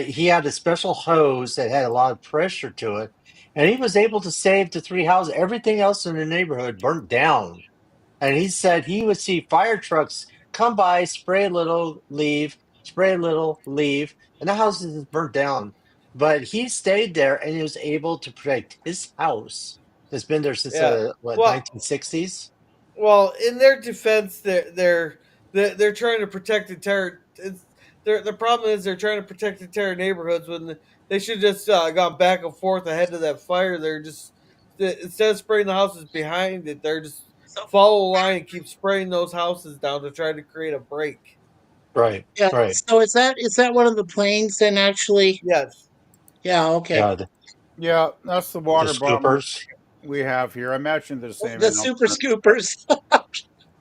he had a special hose that had a lot of pressure to it, and he was able to save the three houses. Everything else in the neighborhood burnt down. And he said he would see fire trucks come by, spray a little, leave, spray a little, leave, and the house is burnt down. But he stayed there and he was able to protect his house. It's been there since 1960s. Well, in their defense, they're trying to protect entire. The problem is they're trying to protect entire neighborhoods when they should just gone back and forth ahead of that fire. They're just instead of spraying the houses behind it, they're just follow a line and keep spraying those houses down to try to create a break. Right. Yeah. Right. So is that one of the planes then? Actually. Yes. Yeah. Okay. Yeah, that's the water the bomber scoopers we have here. I imagine the same. The super scoopers.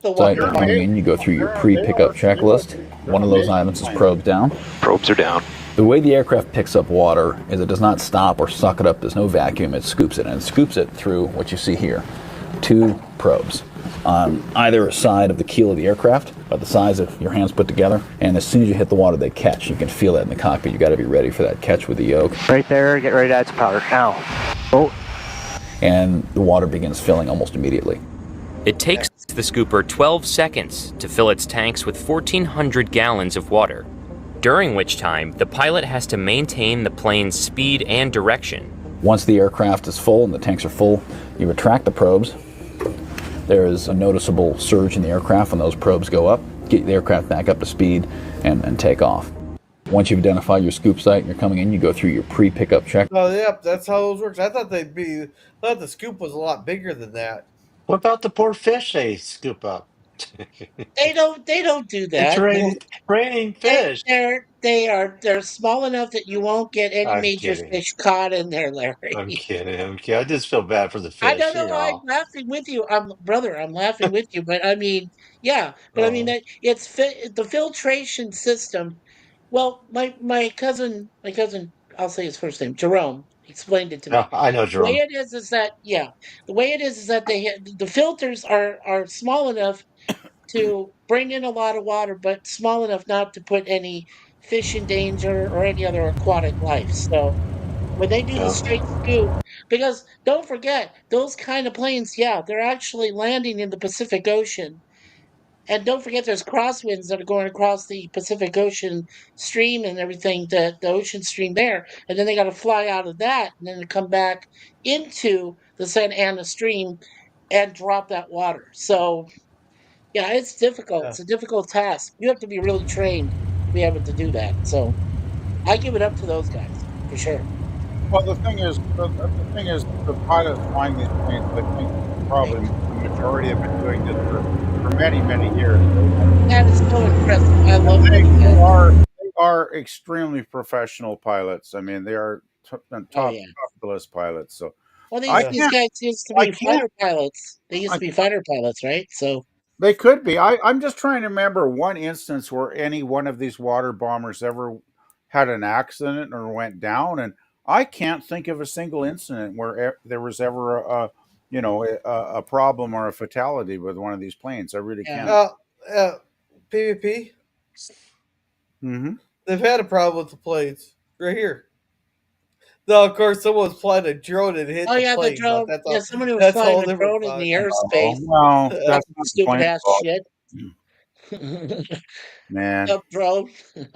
Site you're coming in, you go through your pre-pickup checklist. One of those items is probes down. Probes are down. The way the aircraft picks up water is it does not stop or suck it up. There's no vacuum. It scoops it, and it scoops it through what you see here. 2 probes on either side of the keel of the aircraft, about the size of your hands put together. And as soon as you hit the water, they catch. You can feel that in the cockpit. You got to be ready for that catch with the yoke. Right there, get ready to add some power. Now. Oh. And the water begins filling almost immediately. It takes the scooper 12 seconds to fill its tanks with 1,400 gallons of water, during which time the pilot has to maintain the plane's speed and direction. Once the aircraft is full and the tanks are full, you retract the probes. There is a noticeable surge in the aircraft when those probes go up, get the aircraft back up to speed, and take off. Once you've identified your scoop site and you're coming in, you go through your pre-pickup check. Oh, yep, that's how those works. I thought the scoop was a lot bigger than that. What about the poor fish they scoop up? They don't do that. It's raining fish. They're small enough that you won't get any I'm major kidding. fish caught in there, Larry. I'm kidding. I just feel bad for the fish. I don't know why I'm laughing with you. I'm laughing with you, but I mean, yeah, but I mean that it's the filtration system. Well, my cousin, I'll say his first name, Jerome, explained it to me. Oh, I know The way Jerome. it is that the way it is that the filters are small enough to bring in a lot of water, but small enough not to put any fish in danger or any other aquatic life. So when they do the straight scoop, because don't forget, those kind of planes, they're actually landing in the Pacific Ocean. And don't forget, there's crosswinds that are going across the Pacific Ocean stream and everything, the ocean stream there. And then they got to fly out of that and then come back into the Santa Ana stream and drop that water. So, yeah, it's difficult. It's a difficult task. You have to be really trained to be able to do that. So I give it up to those guys for sure. Well, the thing is, the pilots flying these planes, I think probably the majority have been doing this for many, many years. That is so impressive. I love They that. are extremely professional pilots. I mean, they are top list pilots. So, well, these guys used to be fighter pilots. They used to be fighter pilots, right? So they could be. I'm just trying to remember one instance where any one of these water bombers ever had an accident or went down, and I can't think of a single incident where there was ever a problem or a fatality with one of these planes. I really can't. PvP. Mm-hmm. They've had a problem with the planes right here. Though, of course, someone was flying a drone and hit the plane. the drone. That's all, someone who was flying a drone in the airspace. Well, that's not stupid ass shit. Man. Drone. And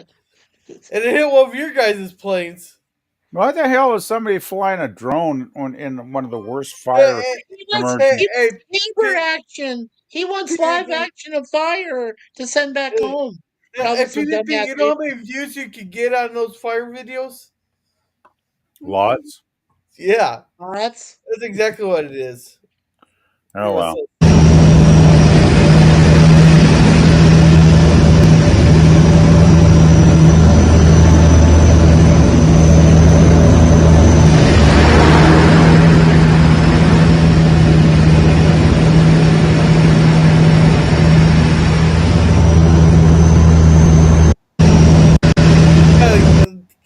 it hit one of your guys' planes. Why the hell is somebody flying a drone in one of the worst fire Paper action. He wants live action of fire to send back home. If you know how many views you could get on those fire videos? Lots. Yeah. Lots? That's exactly what it is. Oh, wow.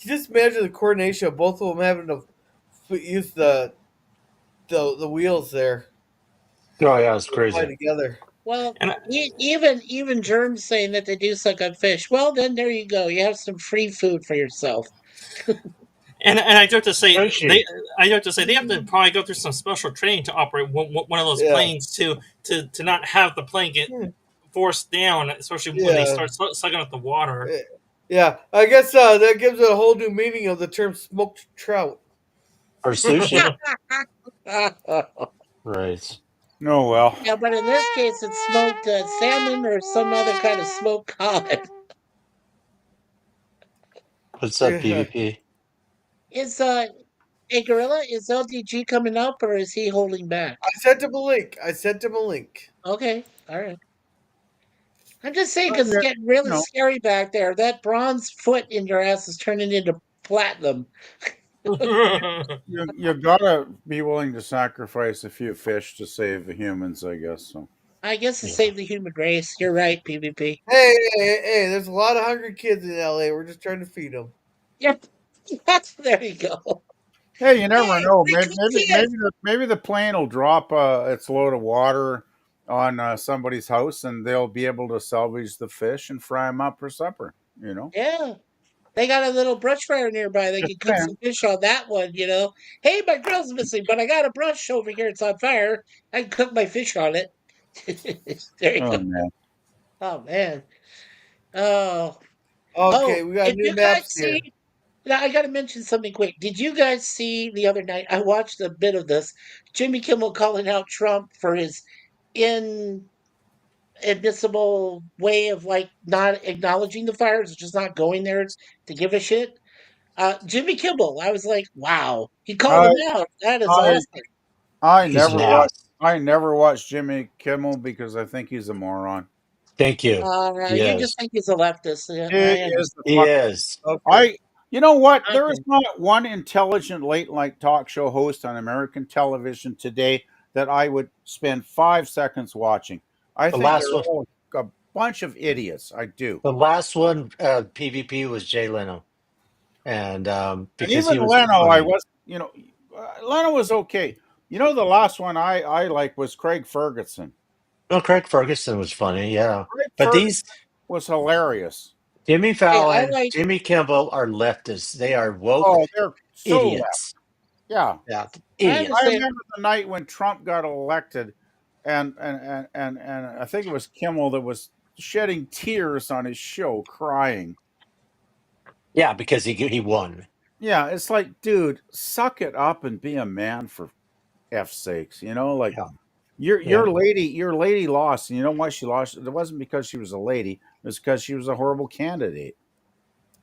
Just imagine the coordination of both of them having to use the wheels there. Oh yeah, it's crazy. Together. Well, even germs saying that they do suck up fish. Well, then there you go. You have some free food for yourself. And I do have to say they have to probably go through some special training to operate one of those planes to not have the plane get forced down, especially when they start sucking up the water. Yeah, I guess that gives it a whole new meaning of the term smoked trout. Or sushi. Right. Oh, well. Yeah, but in this case, it's smoked salmon or some other kind of smoked cod. What's up, PvP? Is hey Gorilla, is LDG coming up or is he holding back? I sent him a link. Okay, all right. I'm just saying because it's getting really scary back there. That bronze foot in your ass is turning into platinum. You gotta be willing to sacrifice a few fish to save the humans, I guess. So. I guess to save the human race. You're right, PvP. Hey, there's a lot of hungry kids in LA. We're just trying to feed them. Yep. There you go. Hey, you never know. We Maybe could maybe see it. maybe the, maybe the plane will drop its load of water on somebody's house, and they'll be able to salvage the fish and fry them up for supper. You know, Yeah. They got a little brush fire nearby. They just could cook saying. some fish on that one, you know. Hey, my grill's missing, but I got a brush over here. It's on fire. I can cook my fish on it. There you Oh go. man. Oh man. Oh. Okay, Oh, we got did new you guys maps here. see? Now, I got to mention something quick. Did you guys see the other night? I watched a bit of this. Jimmy Kimmel calling out Trump for his inadmissible way of like not acknowledging the fires, just not going there to give a shit. Jimmy Kimmel, I was like, wow, he called I him out. That is I awesome. I He's an never watch ass. I never watched Jimmy Kimmel because I think he's a moron. Thank you. You just Yes, think he's a leftist. Yeah, He I is understand. the he fuck. is. Okay. I You know what? There is Okay. not one intelligent late night talk show host on American television today that I would spend 5 seconds watching. I The think last they're one. all a bunch of idiots. I do. The last one. PvP was Jay Leno, and And because even he was Leno, I funny. was, Leno was okay. The last one I like was Craig Ferguson. Well, Craig Ferguson was funny, yeah. Craig But these Ferguson was hilarious. Jimmy Hey, I Fallon, like. Jimmy Kimmel are leftists. They are woke Oh, they're so left. idiots. Yeah. Yeah, I I idiots. understand. remember the night when Trump got elected, and I think it was Kimmel that was shedding tears on his show, crying. Yeah, because he won. Yeah, it's like, dude, suck it up and be a man for F's sakes. Like Yeah, your yeah, your lady lost, and you know why she lost? It wasn't because she was a lady; it was because she was a horrible candidate.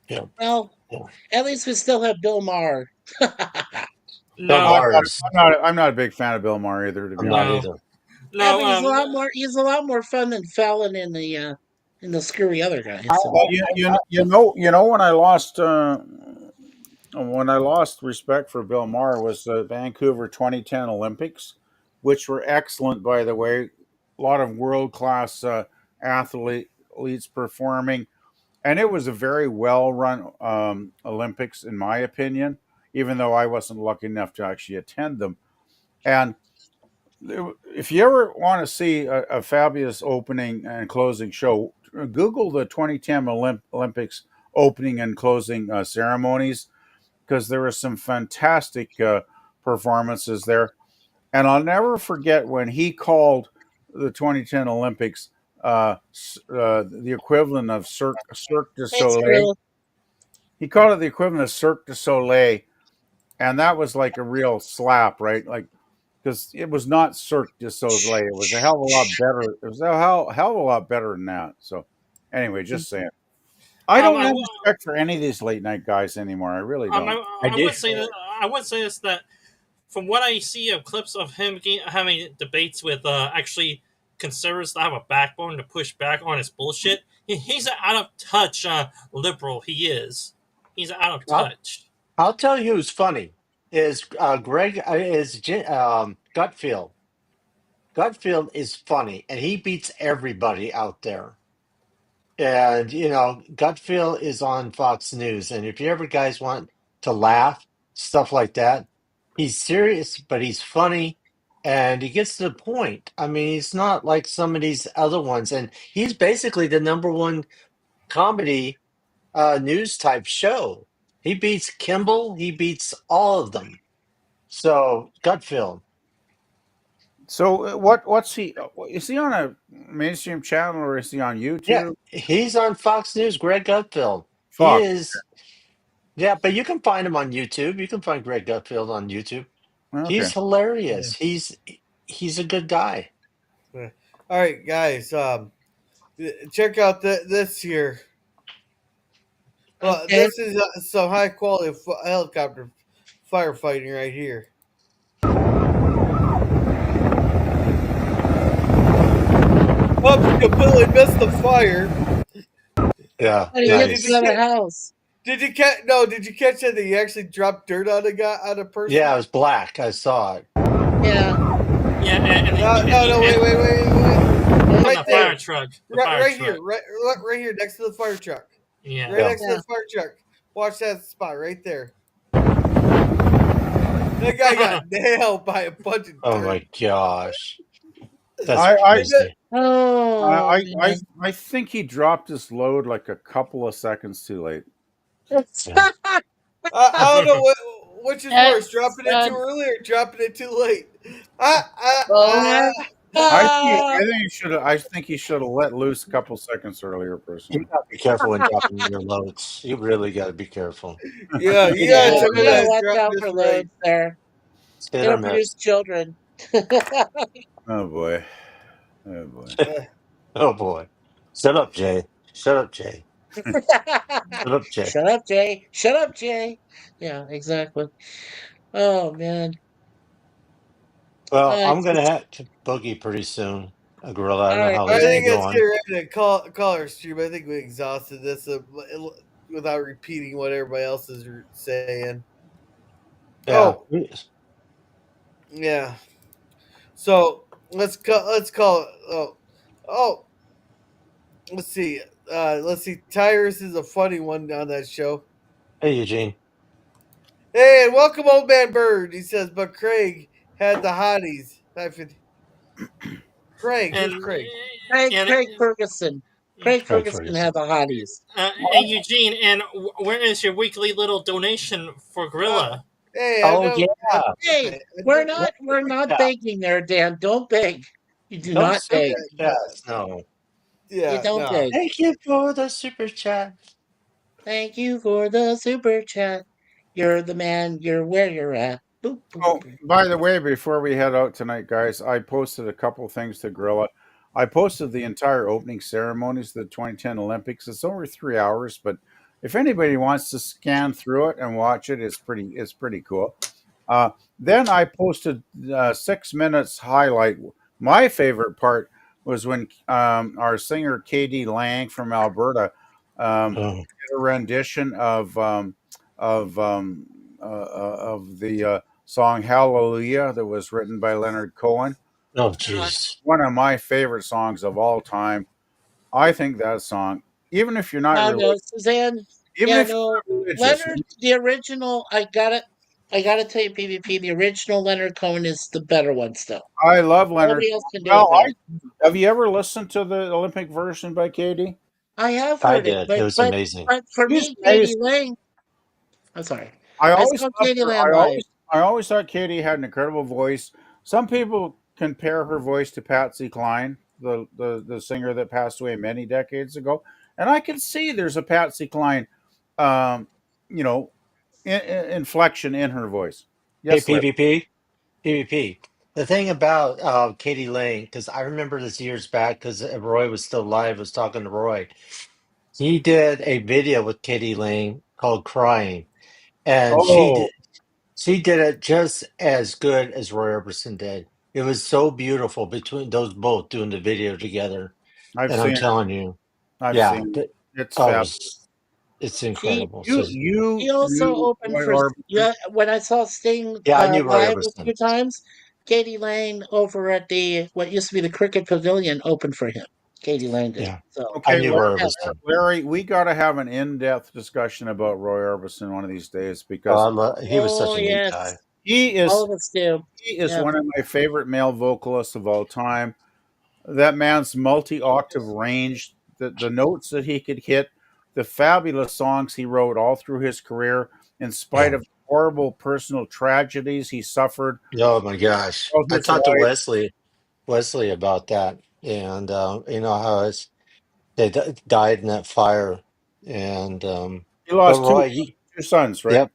yeah. Well, Yeah. at least we still have Bill Maher. Bill No, Maher's. I'm not a big fan of Bill Maher either, to be I'm not honest. no, either. Yeah, no. but he's a lot more fun than Fallon and the screwy other guy. So Well, when I lost respect for Bill Maher was the Vancouver 2010 Olympics, which were excellent, by the way. A lot of world class athletes performing, and it was a very well run Olympics, in my opinion. Even though I wasn't lucky enough to actually attend them, and if you ever want to see a fabulous opening and closing show, Google the 2010 Olympics opening and closing ceremonies because there were some fantastic performances there. And I'll never forget when he called the 2010 Olympics the equivalent of Cirque du it's Soleil. true. He called it the equivalent of Cirque du Soleil, and that was like a real slap, right? Like, because it was not Cirque du Soleil. It was a hell of a lot better. It was a hell of a lot better than that. So, anyway, just saying. I don't I, have respect for any of these late night guys anymore. I really don't. I I do. would say that I would say this that from what I see of clips of him having debates with actually conservatives that have a backbone to push back on his bullshit, he's an out of touch liberal. He is. He's out of touch. I'll tell you who's funny is Greg Gutfield. Gutfield is funny, and he beats everybody out there. And Gutfield is on Fox News, and if you ever guys want to laugh, stuff like that, he's serious, but he's funny, and he gets to the point. I mean, he's not like some of these other ones, and he's basically the number one comedy news type show. He beats Kimball. He beats all of them. So Gutfield. So, what's he? Is he on a mainstream channel or is he on Yeah, YouTube? he's on Fox News. Greg Gutfield. He Fuck. is. Yeah, but you can find him on YouTube. You can find Greg Gutfield on YouTube. Okay. He's hilarious. He's a good guy. All right, guys. Check out this here. Well, Okay. this is some high quality helicopter firefighting right here. Oh, you completely missed the fire. Yeah, But he hit nice. another house. Did you catch? No, did you catch that? He actually dropped dirt on a person. Yeah, it was black. I saw it. Yeah. Yeah, No, wait. right the there. fire truck. Right here, right here, next to the fire truck. Yeah. Right next to the fire truck. Watch that spot right there. That guy got nailed by a bunch of Oh dirt. my gosh. That's I crazy. I think he dropped his load like a couple of seconds too late. I don't know which is worse, dropping it too early or dropping it too late. I think he should have let loose a couple seconds earlier, personally. You gotta be careful when dropping your loads. You really gotta be careful. Yeah, you gotta watch out for loads there. It's hit or It'll produce miss. children. Oh boy. Oh boy. Oh boy. Shut up, Jay. Shut up, Jay. Shut up, Jay. Shut up, Jay. Shut up, Jay. Yeah, exactly. Oh man. Well, I'm gonna Just, have to boogie pretty soon. A gorilla. I all don't know right. how I this is think it's going. getting ready to call our stream. I think we exhausted this without repeating what everybody else is saying. Yeah. Yeah. So let's call it. Let's see. Let's see. Tyrus is a funny one on that show. Hey, Eugene. Hey, and welcome, Old Man Bird. He says, but Craig had the hotties. Craig, who's Craig? Craig Ferguson. Craig Ferguson had the hotties. And Eugene, and where is your weekly little donation for Gorilla? Hey, Hey, we're not begging there, Dan. Don't beg. You do not beg. Yes, no. Yeah, you don't beg. Thank you for the super chat. Thank you for the super chat. You're the man. You're where you're at. Boop, boop, Oh, boop. by the way, before we head out tonight, guys, I posted a couple things to Gorilla. I posted the entire opening ceremonies of the 2010 Olympics. It's over 3 hours, but if anybody wants to scan through it and watch it, it's pretty cool. Then I posted 6 minutes highlight. My favorite part was when our singer Katie Lang from Alberta did a rendition of the song Hallelujah that was written by Leonard Cohen. Oh, jeez. One of my favorite songs of all time. I think that song, even if you're not No, religious, Suzanne. even Yeah, if no. you're not religious, Leonard, the original. I gotta tell you, PvP. The original Leonard Cohen is the better one still. I love Leonard. Nobody else can do Well, it better. have you ever listened to the Olympic version by Katie? I have I heard it, did. It was amazing. but for She's me, Katie amazing. Lang. I'm sorry. I I always saw loved Katie her. Lang live. I always thought Katie had an incredible voice. Some people compare her voice to Patsy Cline, the singer that passed away many decades ago, and I can see there's a Patsy Cline, um, you know, inflection in her voice. Hey, Yes, Larry. PvP. The thing about Katie Lane, because I remember this years back, because Roy was still alive, was talking to Roy. He did a video with Katie Lane called "Crying," and Oh, she did it just as good as Roy Orbison did. It was so beautiful between those both doing the video together. I've And I'm seen it. telling you, I've yeah, seen it. It's oh, fabulous. it's She incredible. So she also You, opened Roy for Orbison. when I saw Sting yeah, I knew Roy live a Orbison. few times. Katie Lang over at the what used to be the Cricket Pavilion opened for him. Katie Lang did. Yeah, So I Okay, knew yeah, Roy Orbison. Larry, we got to have an in-depth discussion about Roy Orbison one of these days Oh, because he was such oh a neat guy. yes, he all is of us do. he is Yeah. one of my favorite male vocalists of all time. That man's multi-octave range, the notes that he could hit, the fabulous songs he wrote all through his career, in spite Yeah. of horrible personal tragedies he suffered Oh my gosh, all I his talked to life. Wesley about that, and you know how they died in that fire, and He but lost Roy, two sons, right? yep,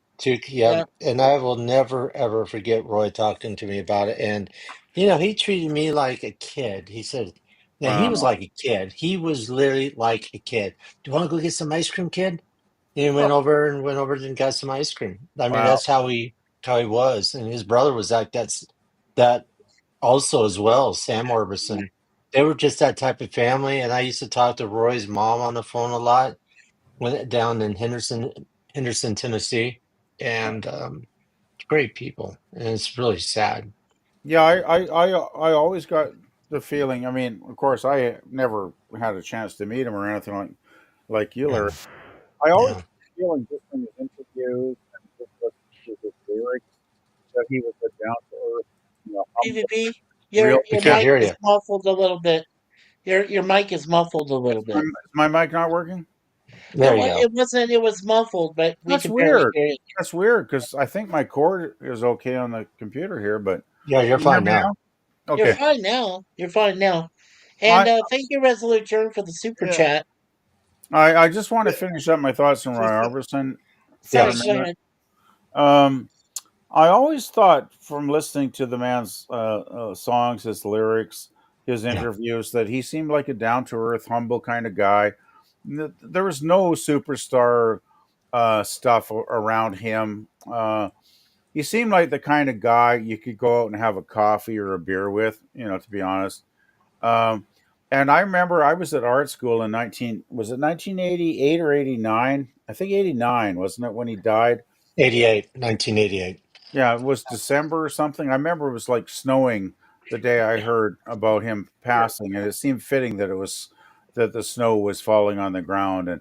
yep, and I will never ever forget Roy talking to me about it, and you know he treated me like a kid. He said, now he was Wow. like a kid. He was literally like a kid. Do you want to go get some ice cream, kid? And he Oh, went over and got some ice cream. I mean, wow. that's how he was, and his brother was like that also as well. Sam Orbison, they were just that type of family. And I used to talk to Roy's mom on the phone a lot when down in Henderson, Tennessee, and great people. And it's really sad. Yeah, I always got the feeling. I mean, of course, I never had a chance to meet him or anything like you, Larry. I always Yeah. feeling just from his interviews and just listening to his lyrics that he was a down to earth, humble, PvP, real. We your can't mic hear is you. muffled a little bit. Your mic is muffled a little bit. Is my mic not working? There you go. It wasn't. It was muffled, but we That's could barely weird. hear it. That's weird because I think my cord is okay on the computer here, but Yeah, you're can you hear fine me now. now? You're Okay. fine now. You're fine now. I And thank you, Resolute Germ, for the super Yeah. chat. I just want to finish up my thoughts on Roy Just- Orbison for a Sorry, Yes. go minute. ahead. I always thought from listening to the man's songs, his lyrics, his Yeah. interviews, that he seemed like a down to earth, humble kind of guy. There was no superstar stuff around him. He seemed like the kind of guy you could go out and have a coffee or a beer with, to be honest. Um, and I remember I was at art school in 1988 or 89? I think 89, wasn't it, when he died? 1988. Yeah, it was December or something. I remember it was like snowing the day I heard about him passing, and it seemed fitting that the snow was falling on the ground, and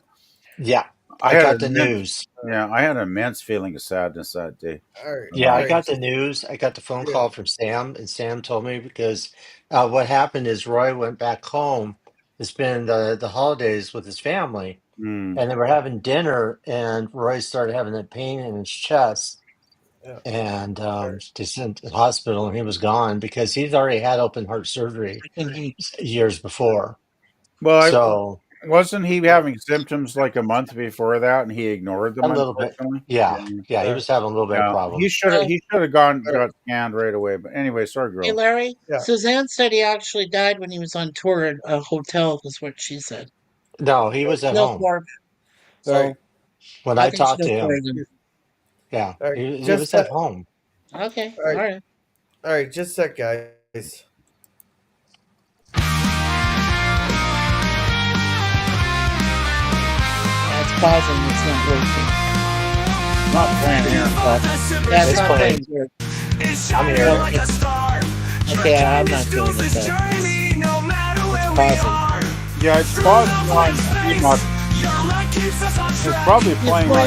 Yeah. I I had got an the immense, news. I had an immense feeling of sadness that day. all right, Yeah, all I Um, right, got the just news. I got the phone yeah. call from Sam, and Sam told me because what happened is Roy went back home to spend the holidays with his family, mm, and they were having dinner, and Roy started having that pain in his chest, Yeah. and they sent to the hospital, and he was gone because he'd already had open heart surgery years before. well, So wasn't he having symptoms like a month before that, and he ignored a them? little bit, Unfortunately, yeah, yeah, yeah, he All was having a little bit of yeah. problems. He should have gone right. got scanned right away. But anyway, sorry, Hey, girl. Larry. Yeah. Suzanne said he actually died when he was on tour at a hotel. Is what she said. No, he was at No home more. All right. So when I I think she talked to knows more him. than. Yeah, All right. he Just was at home. Okay. all All right. right. All right. Just a sec, guys. It's pausing. It's not working. Not playing here. Yeah, it's It's not playing. playing here. I'm Well, here. okay, I'm not doing it. Then. It's pausing. Yeah, it's pausing on Enoch. It's probably playing on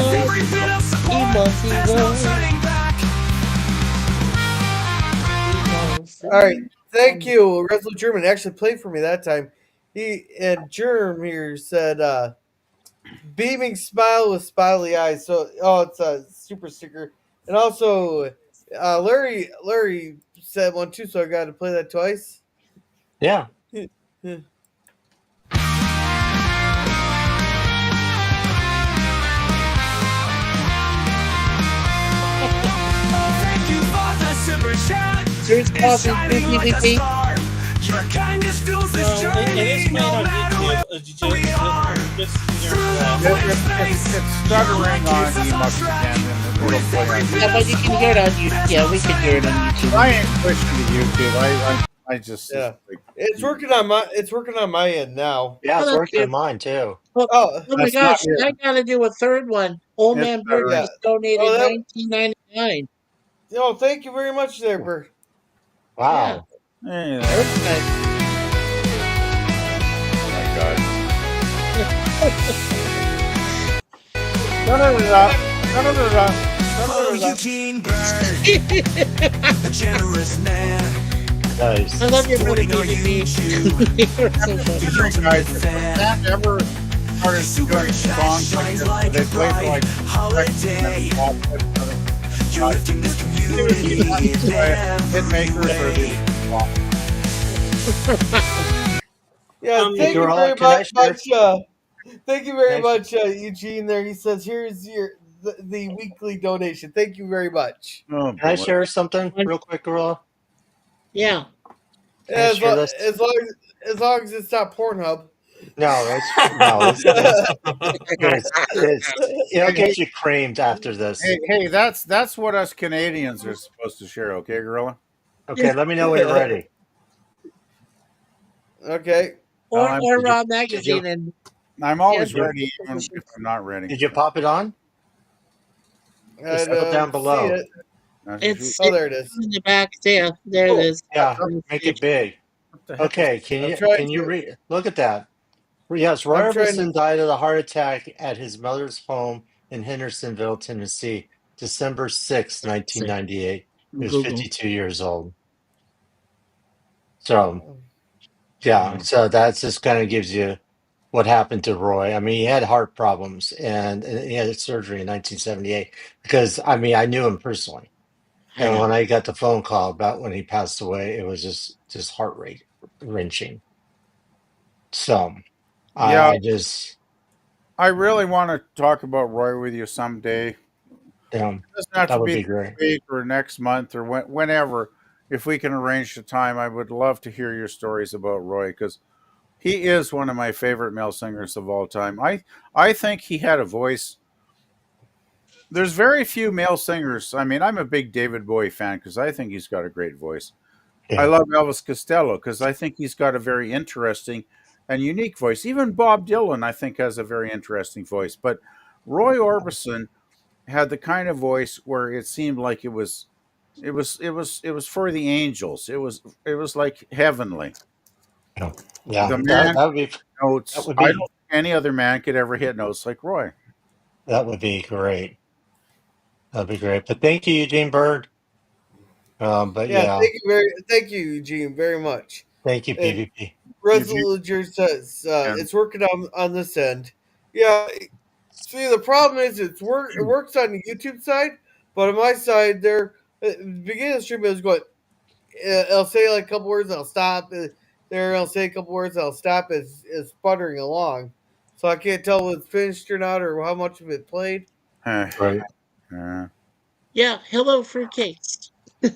All right. Thank you, Resolute German. Actually played for me that time. He and Germ here said, beaming smile with smiley eyes. So, it's a super sticker. And also, Larry said one too, so I got to play that twice. Yeah. Here's pausing. PvP. It's stuttering on Enoch again, and it'll play on Yeah, but you can hear it on YouTube. Yeah, we can hear it on YouTube. I ain't pushing to YouTube. I just Yeah. It's working on my end now. Yeah, it's that's working good. on mine too. Oh, Oh, oh my That's not gosh! I here. gotta do a third one. Old It's Man Bird stuttering. yeah. just donated Oh, that, $19.99. thank you very much there, Bert. Yeah, Wow. Hey, that was nice. oh my God. Da-da-da-da. Da-da-da-da. Da-da-da-da. Eugene Bird, a generous man. Nice. I love your brother Supporting our PvP. You're so funny. Different guys. That ever started doing songs like this, they play for like holiday. You're lifting this community hit makers or these. Yeah, thank you Girl, very can I much. share? Thank you very Can I much, Eugene. There, he says, "Here's the weekly donation." Thank you very much. Oh Can I boy. share something real quick, Gorilla? Yeah. Can I share this? As long as it's not Pornhub. No, it'll get you creamed after this. Hey, that's what us Canadians are supposed to share, okay, Gorilla? Okay, let me know when you're ready. Okay. Or I'm- Raw did Magazine you- and I'm always Yeah. ready, even if I'm not ready. Did you pop it on? Just go down below. See it. That's it's Oh, there it is. in the back. There it is. Yeah, make it big. What the heck is Okay, I'm trying can you to. read? Look at that. Yes, Roy I'm trying to. Orbison died of a heart attack at his mother's home in Hendersonville, Tennessee, December 6th, 1998. He was Google. 52 years old. So, yeah, so that just kind of gives you what happened to Roy. I mean, he had heart problems and he had surgery in 1978 because, I mean, I knew him personally. And when I got the phone call about when he passed away, it was just heart rate wrenching. So, Yeah, I just, I really want to talk about Roy with you someday. you know, It doesn't have to that would be be this great. week or next month or whenever. If we can arrange the time, I would love to hear your stories about Roy because he is one of my favorite male singers of all time. I think he had a voice. There's very few male singers. I mean, I'm a big David Bowie fan because I think he's got a great voice. I Yeah. love Elvis Costello because I think he's got a very interesting and unique voice. Even Bob Dylan, I think, has a very interesting voice. But Roy Orbison had the kind of voice where it seemed like it was for the angels. It was like heavenly. Yeah, The yeah, man that notes. would I don't be think any other man could ever hit notes like Roy. that would be great. That'd be great. But thank you, Eugene Bird. But Yeah, yeah, thank you, Eugene, very much. thank you, And PvP. Eugene Resolution says and it's working on this end. Yeah, see, the problem is it works on the YouTube side, but on my side, there at the beginning of the stream, it was going. I'll say like a couple words, I'll stop. There, I'll say a couple words, I'll stop. It's sputtering along, so I can't tell if it's finished or not, or how much of it played. Right. Yeah, hello, fruitcakes. Yeah,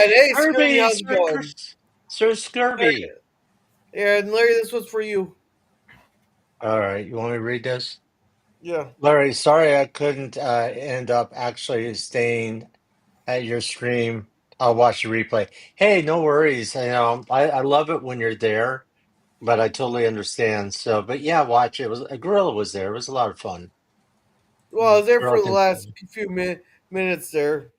and hey, Scurvy, Scurvy, how's it going? Sir Scurvy. Yeah, and Larry, this was for you. All right, you want me to read this? Yeah. Larry, sorry I couldn't end up actually staying at your stream. I'll watch the replay. Hey, no worries. I love it when you're there, but I totally understand. So, but yeah, watch it. Was a gorilla was there. It was a lot of fun. Well, I was there Gorilla for the can, last few minutes there.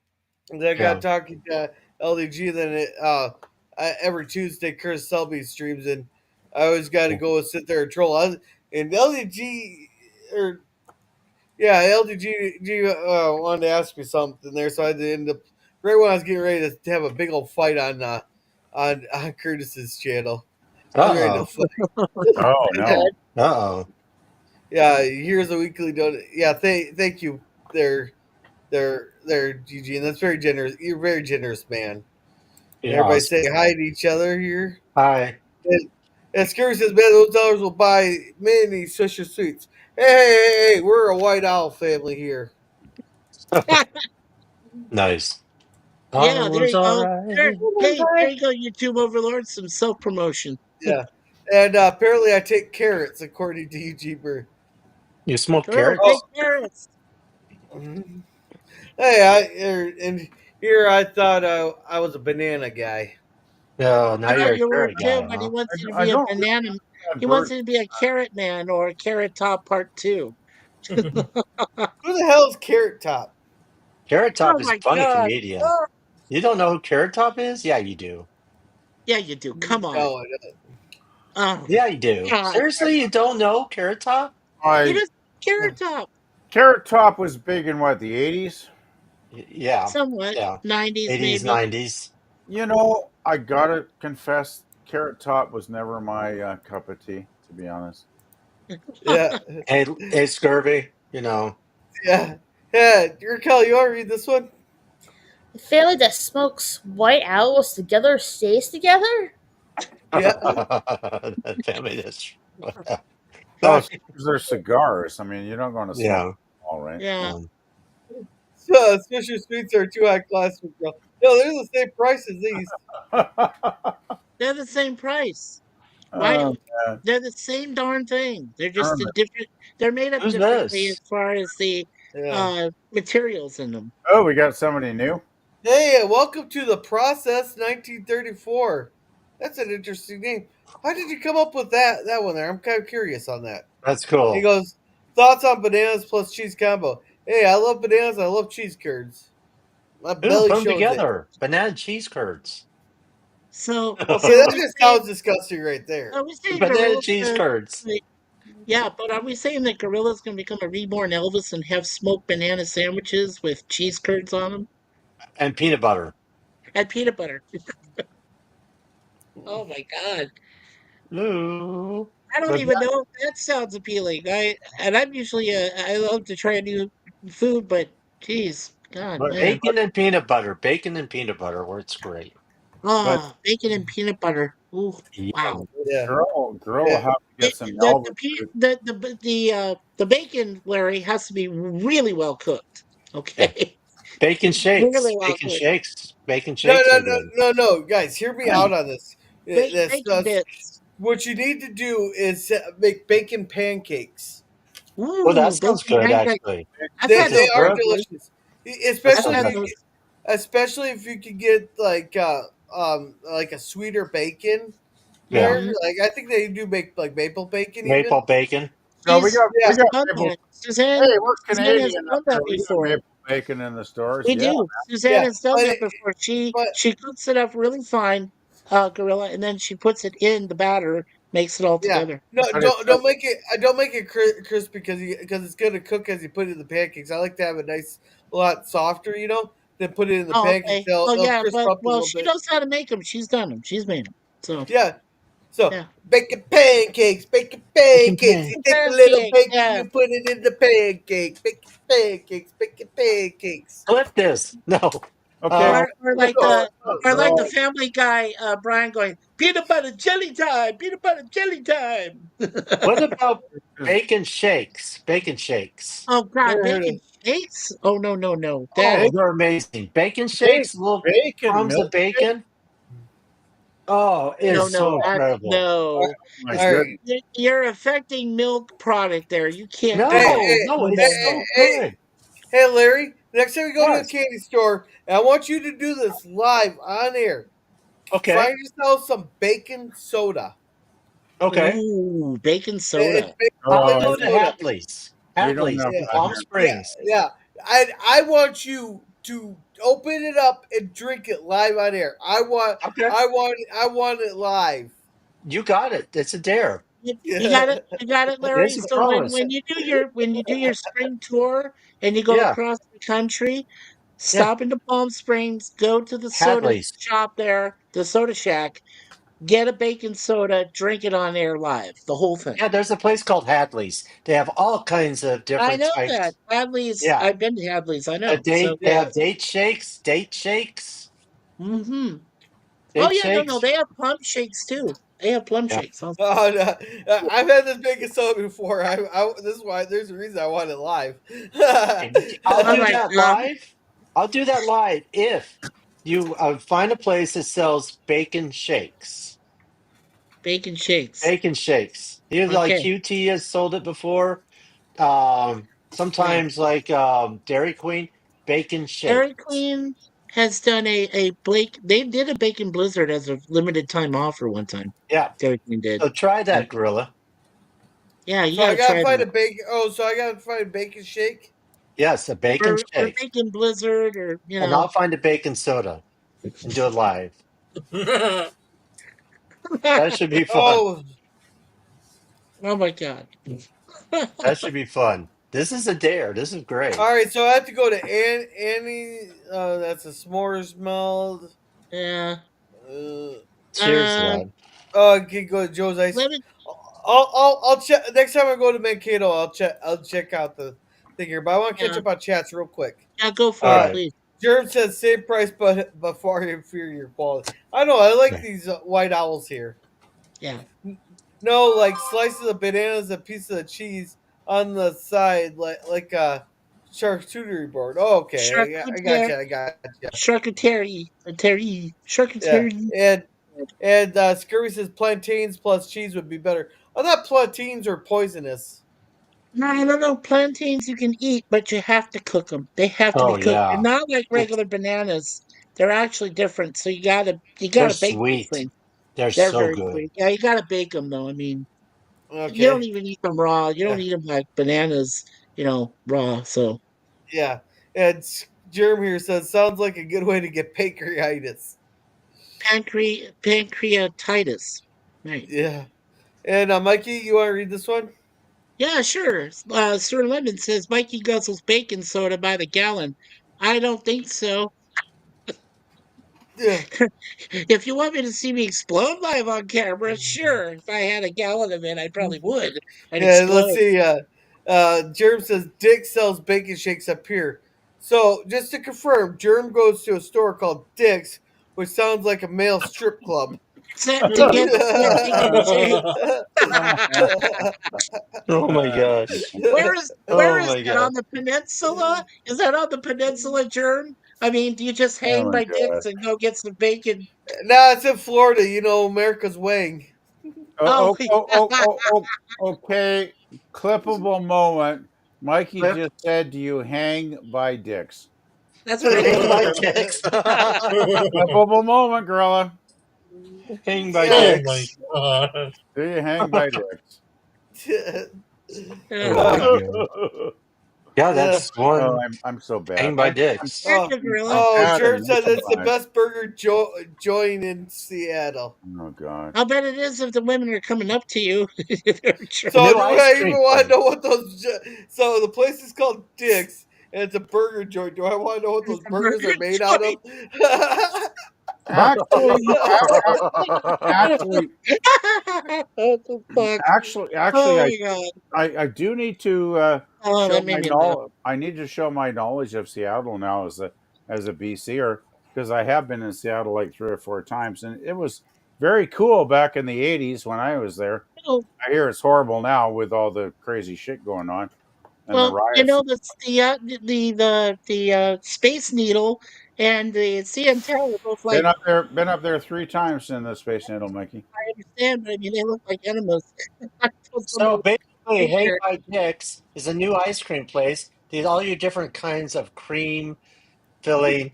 And then I yeah. got talking to LDG. Then every Tuesday, Chris Selby streams, and I always got to go and sit there and troll. And LDG, or yeah, LDG wanted to ask me something there, so I had to end up right when I was getting ready to have a big old fight on Curtis's channel. I was ready to Uh-oh. fight. Oh no. Uh-oh. Yeah, here's a weekly donut. Yeah, thank you there, Eugene. That's very generous. You're a very generous man. Yeah, Everybody awesome. say hi to each other here. Hi. And Scary says, man, those dollars will buy many Swisher Sweets. Hey, we're a White Owl family here. Nice. I Yeah, there was you all go. There, right. hey, there you go, YouTube overlord. Some self promotion. Yeah. And apparently I take carrots, according to Eugene Bird. You smoke Sure, carrots? take carrots. Mhm. Hey, and here I thought I was a banana guy. No, now I you're thought a you were carrot too, guy, but he huh? wants you to I be a don't banana. really He wants bird. you to be a carrot man or a carrot top part 2. Who the hell is Carrot Top? Carrot Oh Top is a my funny god. comedian. Oh, You don't know who Carrot Top is? Yeah, you do. yeah, you do. Come on. No, Oh Yeah, you do. god. Seriously, you don't know Carrot Top? He I does carrot top. Carrot Top was big in what, the 80s? Yeah, Somewhat. yeah. 90s 80s, maybe. 90s. You know, I gotta confess, Carrot Top was never my cup of tea, to be honest. yeah, Hey, Scurvy, yeah. Raquel, you want to read this one? The family that smokes white owls together stays together? Yeah. that family is. Oh, because they're cigars. I mean, you don't go to smoke Yeah. all right. Yeah. So, Swisher Sweets are too high class for girls. No, they're the same price as these. They're the same price. Why? Oh, man. They're the same darn thing. They're just a Hermit. different. They're made up Who's differently as this? far as the Yeah. materials in them. Oh, we got somebody new. Hey, welcome to the Process 1934. That's an interesting name. How did you come up with that one there? I'm kind of curious on that. That's He cool. goes, thoughts on bananas plus cheese combo. Hey, I love bananas. I love cheese curds. My Ooh, belly put them shows it. together. Banana cheese curds. So See, that just sounds disgusting right there. Are we saying Banana gorillas cheese curds. yeah, but are we saying that gorillas going to become a reborn Elvis and have smoked banana sandwiches with cheese curds on them And peanut butter. and peanut butter? Oh my God! Ooh. I don't But, even know if that sounds appealing. I'm usually I love to try new food, but geez, God, But man, bacon and peanut butter. Bacon and peanut butter works great. but bacon and peanut butter. Ooh, Yeah. wow. Yeah. girl will Yeah. have to get some The Elvis. the pe- the bacon, Larry, has to be really well cooked. Yeah. Okay, Bacon really shakes. well Bacon cooked. shakes. Bacon No, shakes no, are no, good. no, guys, hear me out on this. Bacon bits. What you need to do is make bacon pancakes. Well, that Ooh, sounds bacon good, pancakes. actually. I've They had With a they those are syrup. before. delicious, I've That especially sounds if had nice. you those. get, especially if you could get like a sweeter bacon Yeah. there. Mhm. Like I think they do make like maple bacon even. Maple bacon. No, we got Yeah, we She's got done maple. that. Suzanne Hey, we're Suzanne has Canadian done up that here. We got before. maple bacon in the stores. We Yeah. do. Suzanne yeah, has done but that before. but She cooks it up really fine, gorilla, and then she puts it in the batter, makes it all yeah, together. no, But it's don't make it. I don't make it crisp because it's gonna cook as you put it in the pancakes. I like to have it nice, a lot softer, then put it in the Oh, pancakes. okay. They'll Oh, they'll yeah, crisp but up a well, little she bit. knows how to make them. She's done them. She's made them. So Yeah. So yeah, bacon pancakes, bacon Bacon pancakes. pan. You take a little pancake. bacon, Yeah. you put it in the pancake. Bacon pancakes, bacon pancakes. Clip this. No. okay. Uh, Or like So, the Family Guy, Brian going peanut butter jelly time, peanut butter jelly time. what about is bacon shakes? Bacon shakes. Oh God, Never heard bacon of shakes? Oh no, that Oh, bacon, they're amazing. Bacon shakes, little bacon crumbs of milkshake. bacon. Oh, it is no, so that's incredible. all no. My all right. goodness. You're affecting milk product there. You can't do Hey, that. No, hey, no, No, hey, it's no, hey, no. so hey, good. hey, Larry. Next time we go to a Yes. candy store, and I want you to do this live on air. Okay. Find yourself some bacon soda. Okay. Ooh, bacon It's soda. I'll Oh, bacon go to soda. Hadley's. we don't Hadley's have in Yeah, that Palm here. yeah, Springs. yeah. I want you to open it up and drink it live on air. Okay. I want it live. You got it. It's a dare. Yeah. You got it, Larry. It's a So promise. when you do your spring tour and you go Yeah. across the country, Yeah. stop into Palm Springs, go to the soda Hadley's. shop there, the soda shack, get a bacon soda, drink it on air live, the whole thing. Yeah, there's a place called Hadley's. They have all kinds of I different know that. types. Hadley's, Yeah. I've been to Hadley's, I know. So They yeah. have date shakes, Mm-hmm. Oh date yeah, no, shakes. they have plum shakes too. They have plum Yeah. shakes. Oh, no. I've had this bacon soda before. This is why there's a reason I want it live. I'll Oh do my that god, live. I'll do that live if you find a place that sells bacon shakes. bacon shakes. Bacon shakes. Either like Okay, QT has sold it before. yeah. Sometimes like Dairy Queen bacon Dairy shakes. Queen has done a Blake. They did a bacon blizzard as a limited time offer one time. Yeah. Dairy Queen did. So try Yeah, that, Gorilla. yeah, you So I gotta gotta try find a that. bacon. Oh, so I gotta find a bacon shake. Yes, a bacon Or shake. bacon blizzard, or And I'll find a bacon soda and do it live. That should be fun. Oh, Oh my god. That should be fun. This is a dare. This is great. all right. So I have to go to Annie. That's a s'mores meld. Yeah. Uh, Cheers, Uh, lad. oh, I can go to Joe's Ice. let me. I'll check next time I go to Mankato. I'll check out the thing here. But I want to catch Yeah, up on chats real quick. yeah, go All for it, right. please. Germ says same price, but far inferior quality. I know. I like Okay. these white owls here. Yeah. No, like slices of bananas and pieces of cheese on the side, like a charcuterie board. Oh, okay, I got Charcuterie, you. I got you. Yeah, charcuterie. and Scurvy says plantains plus cheese would be better. I thought plantains are poisonous. No. Plantains you can eat, but you have to cook them. They have to be Oh cooked. They're yeah. not like It's, regular bananas. They're actually different. So you they're gotta bake those sweet. things. They're They're so very good. sweet. Yeah, you gotta bake them though. I mean, you don't Okay, even eat them raw. You don't yeah, eat them like bananas, raw. So yeah. And Germ here says sounds like a good way to get pancreatitis. pancreatitis. Right. Yeah. And Mikey, you want to read this one? Yeah, sure. Sir Lemon says Mikey guzzles baking soda by the gallon. I don't think so. Yeah. If you want me to see me explode live on camera, sure. If I had a gallon of it, I probably would. I'd Yeah, let's explode. see. Germ says Dick sells bacon shakes up here. So just to confirm, Germ goes to a store called Dick's, which sounds like a male strip club. To get bacon shake. Oh my gosh. Where Oh is my that gosh. on the peninsula? Is that on the peninsula, Germ? I mean, do you just Oh hang my by god. Dick's and go get some bacon? Nah, it's in Florida. You know, America's Wang. Oh, Okay. Clippable moment. Mikey Clip. just said, "Do you hang by dicks?" that's pretty Hang by good. dicks. Clippable moment, gorilla. Hang by Yeah. Oh my dicks. god. Do you hang by dicks? Oh my god. Yeah, Yeah. that's Oh, one. I'm so bad. Hang by dicks. There's Oh, a gorilla. oh, bad Germ at says it's the making best burger joint in Seattle. Oh god. I'll bet it is if the women are coming up to you. A So new do ice I even cream want to place. know what those? So the place is called Dick's, and it's a burger joint. Do I want to know what those burgers are made out of? Actually, actually, What the fuck? actually, Oh I my god. I do need to Oh, show that my made me laugh. knowledge. I need to show my knowledge of Seattle now as a BCer, because I have been in Seattle like 3 or 4 times, and it was very cool back in the '80s when I was there. Oh, I hear it's horrible now with all the crazy shit going on and the well, you riots. know the Space Needle and the CN Tower are both like Been up there 3 times in the Space Needle, Mikey. I understand, but I mean they look like enemas. I told So somebody basically, Hang here. by Dicks is a new ice cream place. There's all your different kinds of cream filling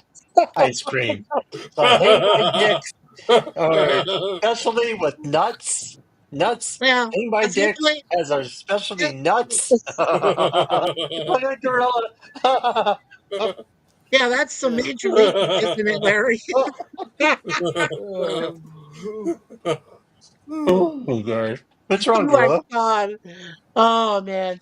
ice cream. So Hang by Dicks are specialty with nuts. Nuts. Yeah, Hang by that's Dicks usually has our specialty nuts. Look at gorilla. yeah, that's some major league, isn't it, Larry? Oh my god. What's wrong, Oh my gorilla? god. Oh man.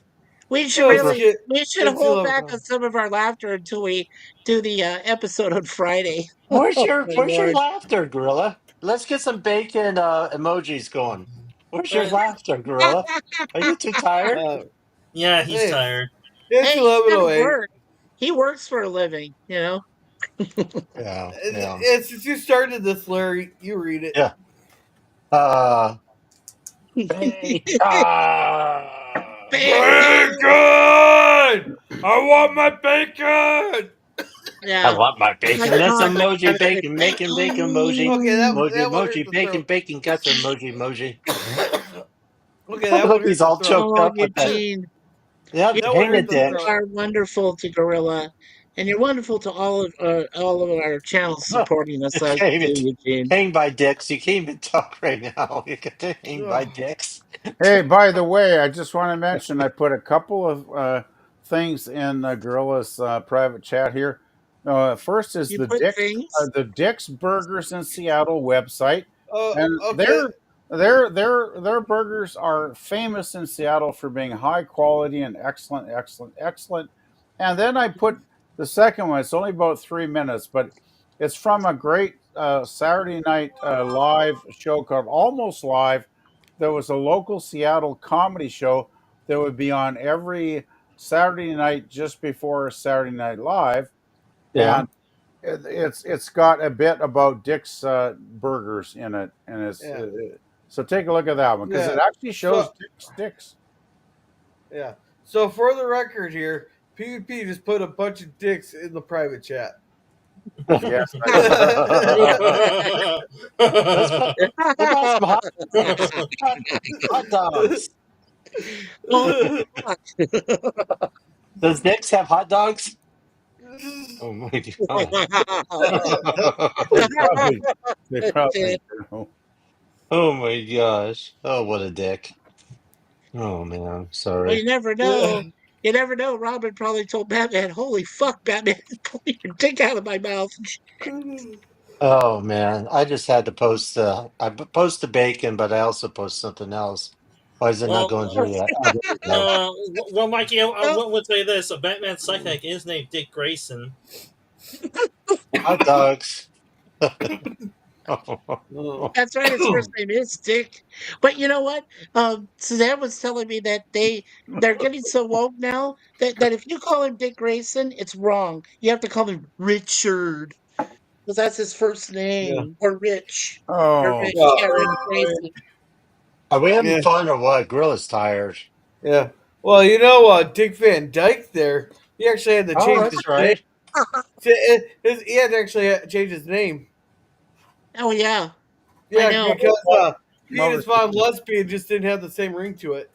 We should Oh, What's wrong? really we should it's too hold low. back on some of our laughter until we do the episode on Friday. Where's Oh your my where's your lord. laughter, gorilla? Let's get some bacon emojis going. Where's your laughter, gorilla? Are you too tired? Yeah, he's Hey, tired. it's Hey, he's gotta 11:08. work. He works for a living, you know. Yeah, yeah, It's since you started this, Larry. You read it. yeah. Bacon. Bacon! I want my bacon. I Yeah. want my My bacon. That's god. emoji bacon, making bacon emoji. Okay, that Emoji, that one hurt emoji, the bacon, throat. bacon, guts emoji, emoji. Okay, that one Look, hurt he's the all throat. choked Oh, up with that. Eugene. Yep, That one hang a hurt the You dick. throat. are wonderful to Gorilla. And you're wonderful to all of our channels supporting us You as can't even too, Eugene. hang by dicks. You can't even talk right now. You get to hang by Ugh. dicks. Hey, by the way, I just want to mention I put a couple of things in Gorilla's private chat here. First is You put things. the Dick's Burgers in Seattle website, and Okay. their burgers are famous in Seattle for being high quality and excellent, excellent, excellent. And then I put the second one. It's only about 3 minutes, but it's from a great Saturday night live show called Almost Live. There was a local Seattle comedy show that would be on every Saturday night just before Saturday Night Live, Yeah. and it's got a bit about Dick's burgers in it, and it's Yeah. so take a look at that one because Yeah. it actually shows So- Dick's. Yeah. So for the record here, PvP just put a bunch of dicks in the private chat. Yes, Let's put, what about some hot dogs? Hot dogs. Oh, fuck. Does Dick's have hot dogs? Oh my god. they probably do. Oh my gosh. Oh, what a dick. Oh man, Well, sorry. you never know. You never know. Robin probably told Batman, "Holy fuck, Batman, pull your dick out of my mouth." Oh man, I just had to post. Post the bacon, but I also post something else. Why is it not Well, going through yet? Oh, there we go. well, Mikey, I would say this: a Batman psychic is named Dick Grayson. Hot dogs. That's right. His first name is Dick. But you know what? Suzanne was telling me that they're getting so woke now that if you call him Dick Grayson, it's wrong. You have to call him Richard because that's his first Yeah. name, or Rich, or Oh, Rich. Yeah. Yeah, Rich Grayson. Are we having Yeah. fun or what? Gorilla's tired. Yeah. Well, you know, Dick Van Dyke there, he actually had to Oh, change his that's name. right. He had to actually change his name. Oh yeah, I Yeah, know. because he and what his mom lesbian just didn't have the same ring to it.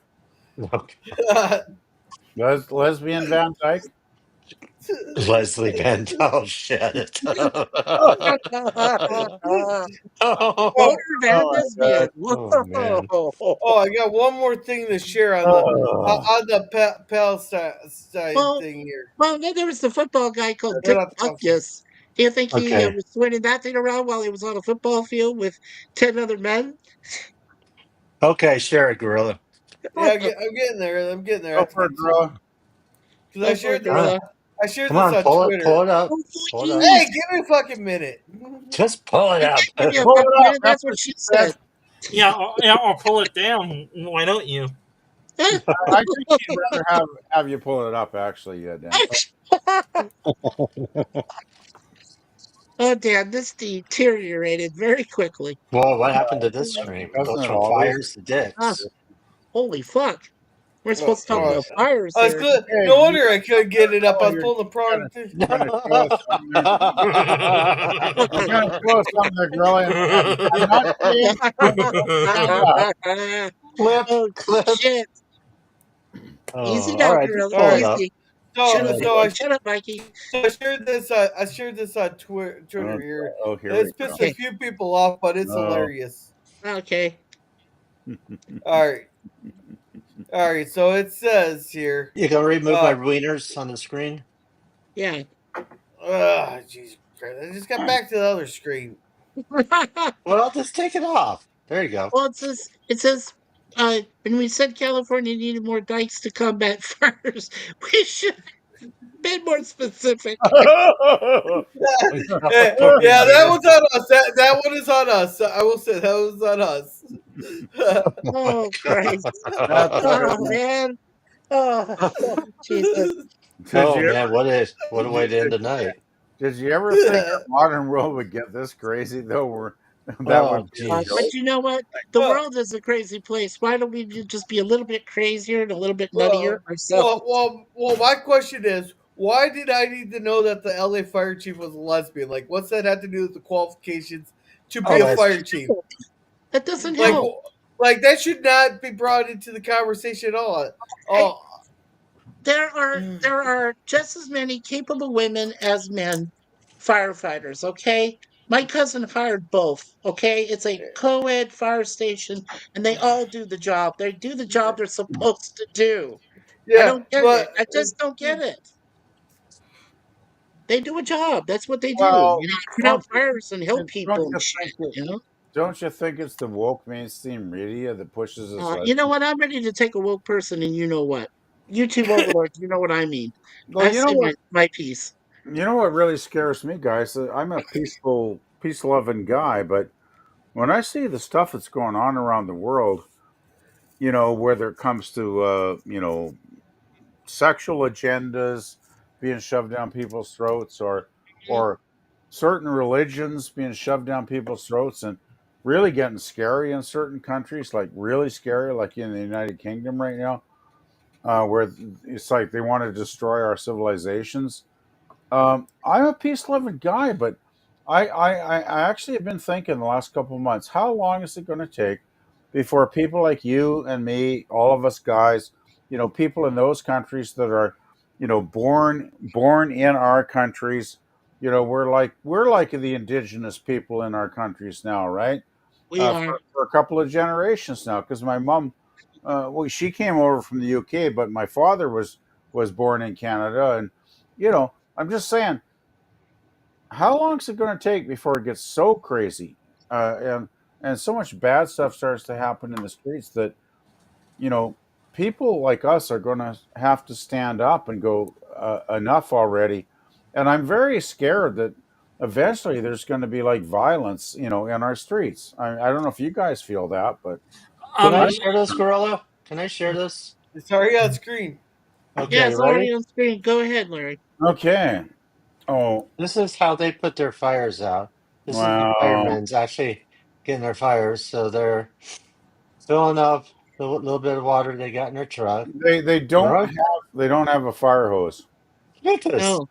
lesbian Van Dyke? Leslie Bent. Oh shit. Older Oh, than Oh my lesbian. god. oh man. Oh, I got one more thing to share Oh. on the Palestine Well, thing here. well, then there was the football guy called They're Dick not talking. Butkus. Do you think he Okay. was swinging that thing around while he was on a football field with 10 other men? Okay, share it, Gorilla. Yeah, I'm getting there. I'm getting there. I Go have to for get it, to it girl. because Go for it, All right. gorilla. I shared Come this on, on pull Twitter. it up. Oh, Pull it up. Hey, jeez. give me a fucking minute. Just pull it He up. did give you a Pull fucking it up. minute. That's That's what what she she said. said. Yeah, or pull it down. Why don't you? I think she'd rather have you pull it up, actually, Dan. Oh, damn, this deteriorated very quickly. Whoa, what happened to this stream? It Doesn't goes it from always? fires to Ah, dicks. holy fuck. We're Oh, supposed to talk oh, about fires I was here. good. Hey, No you wonder I couldn't get it up. I was you're pulling the gonna, prong. you're gonna show us something. You're gonna show us something, there, girl, and I'm not saying stand up. Clip, Oh, clip. shit. Easy All now, right, just girl. All pull it right. up. Easy. Shut So, up, so I Shut up, Mikey. So I shared this. I shared this on Twitter Oh, here. here we It's pissed go. a Okay. few people off, but it's Oh. hilarious. Okay. All right, all right. So it says here. You gonna remove my wieners on the screen? Yeah. Jesus Christ! I just got back to the other screen. Well, just take it off. There you go. Well, it says, when we said California needed more dikes to combat fires, we should have been more specific. Yeah, that was on us. That one is on us. I will say that was on us. Oh my Oh, Christ. god. That's Oh, good. man. Oh, Jesus. Did Oh you man, what a way to end the night. did you ever think our modern world would get this crazy though? That would Oh be a jeez. But joke. you know what? The world is a crazy place. Why don't we just be a little bit crazier and a little bit nuttier ourselves? My question is, why did I need to know that the LA fire chief was a lesbian? Like, what's that have to do with the qualifications to be Oh, a that's fire chief? That doesn't Like, help. that should not be brought into the conversation at all. Oh, There are just as many capable women as men firefighters, okay? My cousin fired both, okay? It's a co-ed fire station and they all do the job. They do the job they're supposed to do. I yeah, don't get but it. I just don't get it. They do a job. That's what they do. Well, Put out fires and help people and you shit, think it, you know? don't you think it's the woke mainstream media that pushes us like? You know what? I'm ready to take a woke person and you know what? YouTube overlords, you know what I mean. Well, I you know say what? my piece. You know what really scares me, guys? I'm a peaceful, peace-loving guy, but when I see the stuff that's going on around the world, whether it comes to sexual agendas being shoved down people's throats, or certain religions being shoved down people's throats, and really getting scary in certain countries, like really scary, like in the United Kingdom right now, where it's like they want to destroy our civilizations. I'm a peace loving guy, but I actually have been thinking the last couple of months, how long is it going to take before people like you and me, all of us guys, people in those countries that are, born in our countries, we're like the indigenous people in our countries now, right? We are. For a couple of generations now, because my mom, well, she came over from the UK, but my father was born in Canada, and I'm just saying, how long is it going to take before it gets so crazy, and so much bad stuff starts to happen in the streets that you know people like us are going to have to stand up and go enough already, and I'm very scared that eventually there's going to be like violence, in our streets. I don't know if you guys feel that, but Can I Um, share this, Gorilla? Can I share this? It's already on screen. Yeah, Okay, it's you already ready? on screen. Go ahead, Larry. okay. Oh, This is how they put their fires out. This is the wow. firemen's actually getting their fires. So they're filling up the little bit of water they got in their truck. They They're don't on. have a fire hose. Look at this. Oh,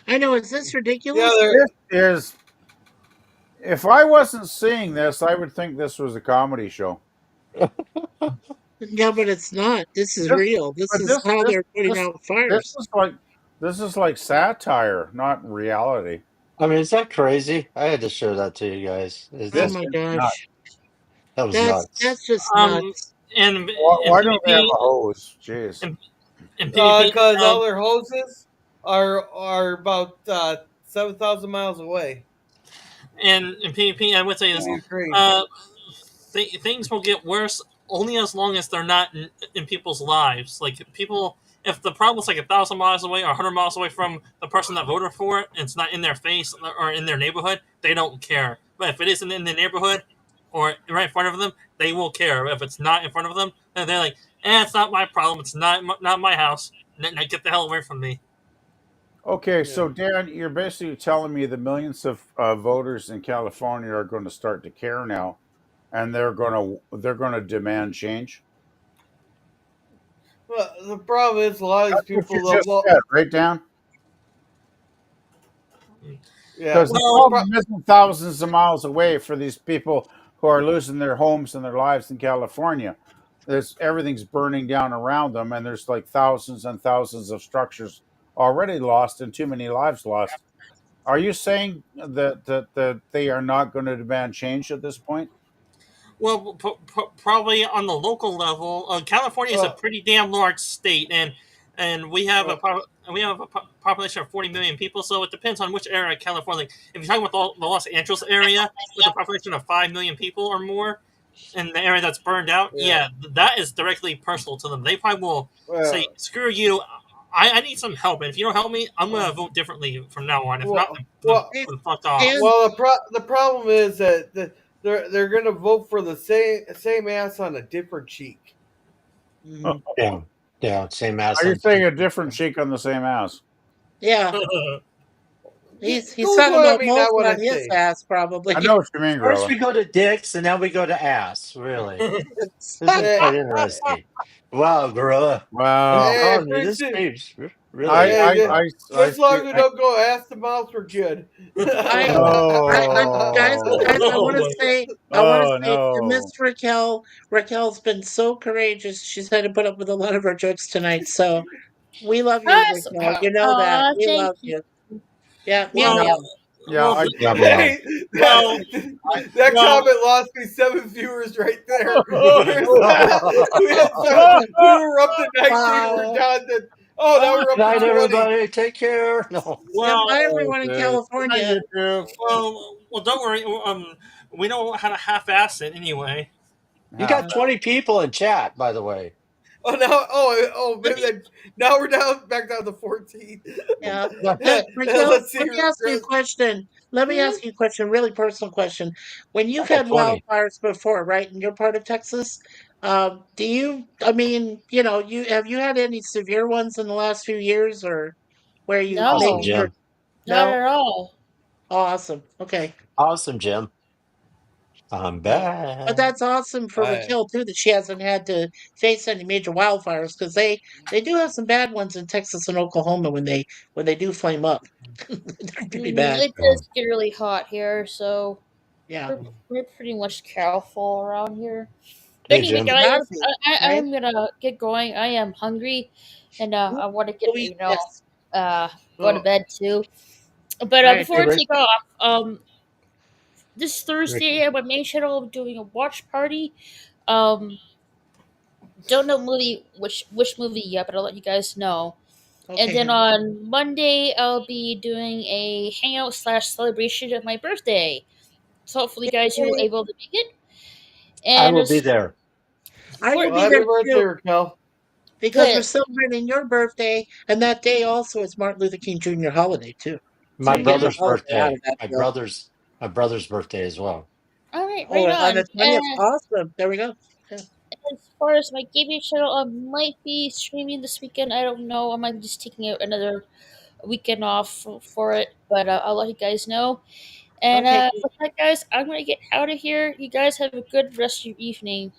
I know. Is this Yeah, ridiculous? they're This is, if I wasn't seeing this, I would think this was a comedy show. No, but it's not. This is This, real. This but is how they're putting this out this fires. is like this is like satire, not reality. I mean, is that crazy? I had to show that to you guys. It's Oh This just my is nuts. gosh, that was that's nuts. just um, nuts. and Why don't they have a hose? Jeez. and, and PvP, because all their hoses are about 7,000 miles away. and PvP, I would say this: Ukraine. things will get worse only as long as they're not in people's lives. Like people, if the problem's like 1,000 miles away or 100 miles away from the person that voted for it, and it's not in their face or in their neighborhood, they don't care. But if it isn't in the neighborhood or right in front of them, they will care. If it's not in front of them, then they're like, it's not my problem. It's not my house. Now get the hell away from me. Okay, so Dan, you're basically telling me the millions of voters in California are going to start to care now, and they're going to demand change. Well, the problem is a lot of these That's what people. you just said, right, Dan? Yeah. Because the Well, problem isn't thousands of miles away for these people who are losing their homes and their lives in California. Everything's burning down around them, and there's like thousands and thousands of structures already lost and too many lives lost. Are you saying that they are not going to demand change at this point? Well, probably on the local level, California is a pretty damn large state, and we have a population of 40 million people. So it depends on which area of California. Like, if you're talking about the Los Angeles area with a population of 5 million people or more, and the area that's burned out, that is directly personal to them. They probably will say, "Screw you." I need some help, and if you don't help me, I'm going to vote differently from now on. If not, then fuck off. Well, the problem is that they're going to vote for the same ass on a different cheek. Yeah, same ass. Are you saying a different cheek on the same ass? Yeah. He's Goes talking what I about mean, not most what on I his say. ass, probably. I know what you mean, First Gorilla. we go to dicks, and now we go to ass. Really, this is quite interesting. Wow, Gorilla. Wow. I'm telling you, this page really. Just long as we don't go ass to mouth, we're good. Guys, I Oh. want to say, Oh, to no. Miss Raquel. Raquel's been so courageous. She's had to put up with a lot of our jokes tonight. So we love you, Raquel. You know that. We Thank love you. Yeah, Well, meow Yeah, Hey, that comment lost me 7 viewers right there. We were up to 19. We're down to. Oh, now we're up Good night, to 20. everybody. Take care. No. Well, Bye, everyone in California. Well, don't worry. We know how to half-ass it anyway. You got 20 people in chat, by the way. Oh, now, maybe now we're back down to 14. Yeah. Raquel, Let me ask you a question. Let me ask you a question, really personal question. When you've had 20. wildfires before, right, in your part of Texas, do you? I mean, you had any severe ones in the last few years, or where you Awesome, maybe Jim. Not no? at all. Oh, awesome. Okay. Awesome, Jim. I'm back. But that's awesome for Raquel too that she hasn't had to face any major wildfires because they do have some bad ones in Texas and Oklahoma when they do flame up. They're pretty bad. It does get really hot here, so Yeah. we're pretty much careful around here. Hey, Anyway, Jim. guys, Gotta be, I'm gonna get going. I am hungry, and I want to get go to bed too. But Alright, before I Rick. take off, this Thursday at my main channel, I'm doing a watch party. Don't know which movie yet, but I'll let you guys know. And then on Monday, I'll be doing a hangout / celebration of my birthday. So hopefully, guys, you're able to make it. I And will be there. I will be Happy there birthday, too. Raquel. Because we're celebrating your birthday, and that day also is Martin Luther King Jr. holiday too. So My you get the brother's holiday out of birthday. that My deal. brother's birthday as well. All right, Oh, right on on. the 20th. Awesome. There we go. Yeah. As far as my gaming channel, I might be streaming this weekend. I don't know. I might be just taking another weekend off for it, but I'll let you guys know. And Okay. with that, guys, I'm gonna get out of here. You guys have a good rest of your evening.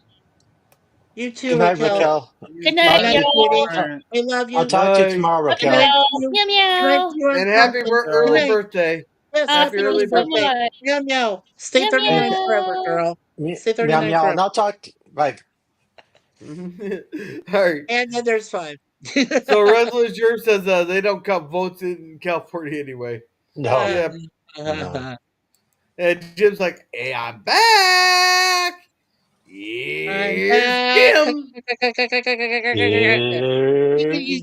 You too, Good night, Raquel. Raquel. Good Good night, night, sweetie. y'all. We love I'll you. talk to you tomorrow, Love Good night Raquel. to y'all. you. Meow Good night to meow. you And and happy Pumpkin. Good early night. birthday. Yes, Thank Happy happy early early you so birthday. birthday. much. Meow meow. Stay Meow 39 forever, meow. girl. Stay Meow 39 meow. forever. And I'll talk. Right. All right. And then there's 5. So Resolution Europe says they don't count votes in California anyway. No. Yeah. No. And Jim's like, hey, I'm back. I'm Here's back. Jim. Here's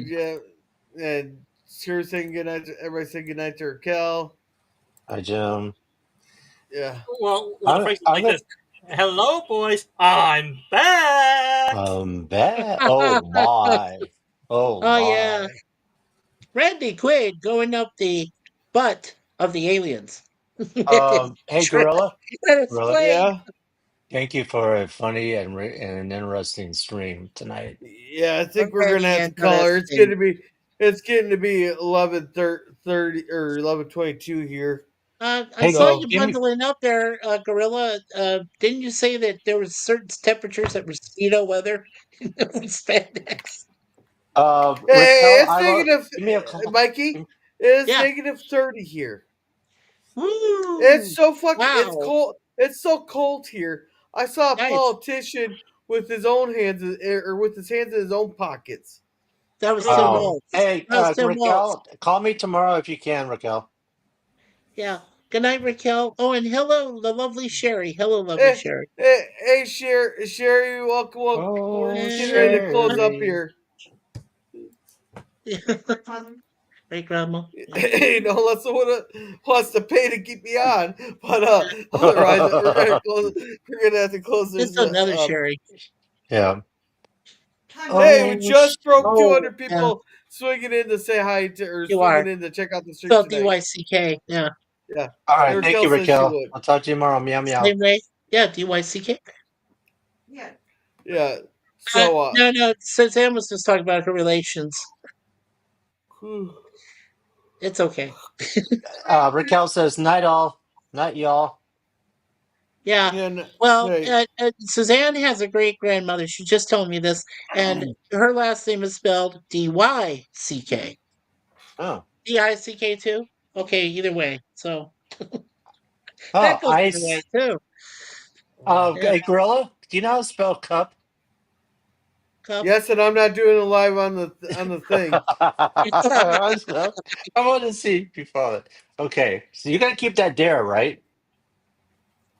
Jim. And Sure saying goodnight to everybody saying goodnight to Raquel. Hi, Jim. Yeah. Well, the I'm, phrase is I'm, like this. Hello, boys. I'm back. bad. Oh, my. Oh, Oh yeah. my. Randy Quaid going up the butt of the aliens. Hey, Gorilla. Gorilla. Yeah. Thank you for a funny and an interesting stream tonight. Yeah, I think we're gonna Very have to call her. interesting. It's getting to be 11:30 or 11:22 here. I Hey, saw So you give me. bundling up there, Gorilla. Didn't you say that there was certain temperatures that were mosquito weather in spandex? hey, Raquel, it's negative, give me a call. Mikey. It's Yeah. negative 30 here. It's Woo! so fucking. It's Wow. cold. It's so cold here. I saw a Nice. politician with his own hands or with his hands in his own pockets. That was Tim Oh, Waltz. hey, That was Tim Waltz. Raquel, call me tomorrow if you can, Raquel. Yeah. Good night, Raquel. Oh, and hello, the lovely Sherry. Hello, lovely Hey, Sherry. hey, Sherry, welcome. We're Oh, just getting ready to close up Sherry. here. Hey, Grandma. You know, unless someone wants to pay to keep me on, but otherwise we're gonna close. We're gonna have to close this It's another up. Sherry. Yeah. Hey, we Oh, just broke Oh, 200 yeah, people swinging in to say hi to, or you swinging are. in to check out the stream Spelled tonight. DYCK. Yeah. Yeah, all and right. Thank Raquel you, says she Raquel. would. I'll talk to you tomorrow. Meow, meow. Same way. Yeah, DYCK. Yeah. So No. Suzanne was just talking about her relations. It's okay. Raquel says, night all. Night, y'all. Yeah. yeah, Well, right. Suzanne has a great grandmother. She just told me this, and her last name is spelled DYCK. Oh. DICK too. Okay, either way. So that Oh, goes either way too. Yeah. hey, Gorilla, do you know how to spell cup? Cup. Yes, and I'm not doing it live on the thing. I want to see before that. Okay, so you got to keep that dare, right?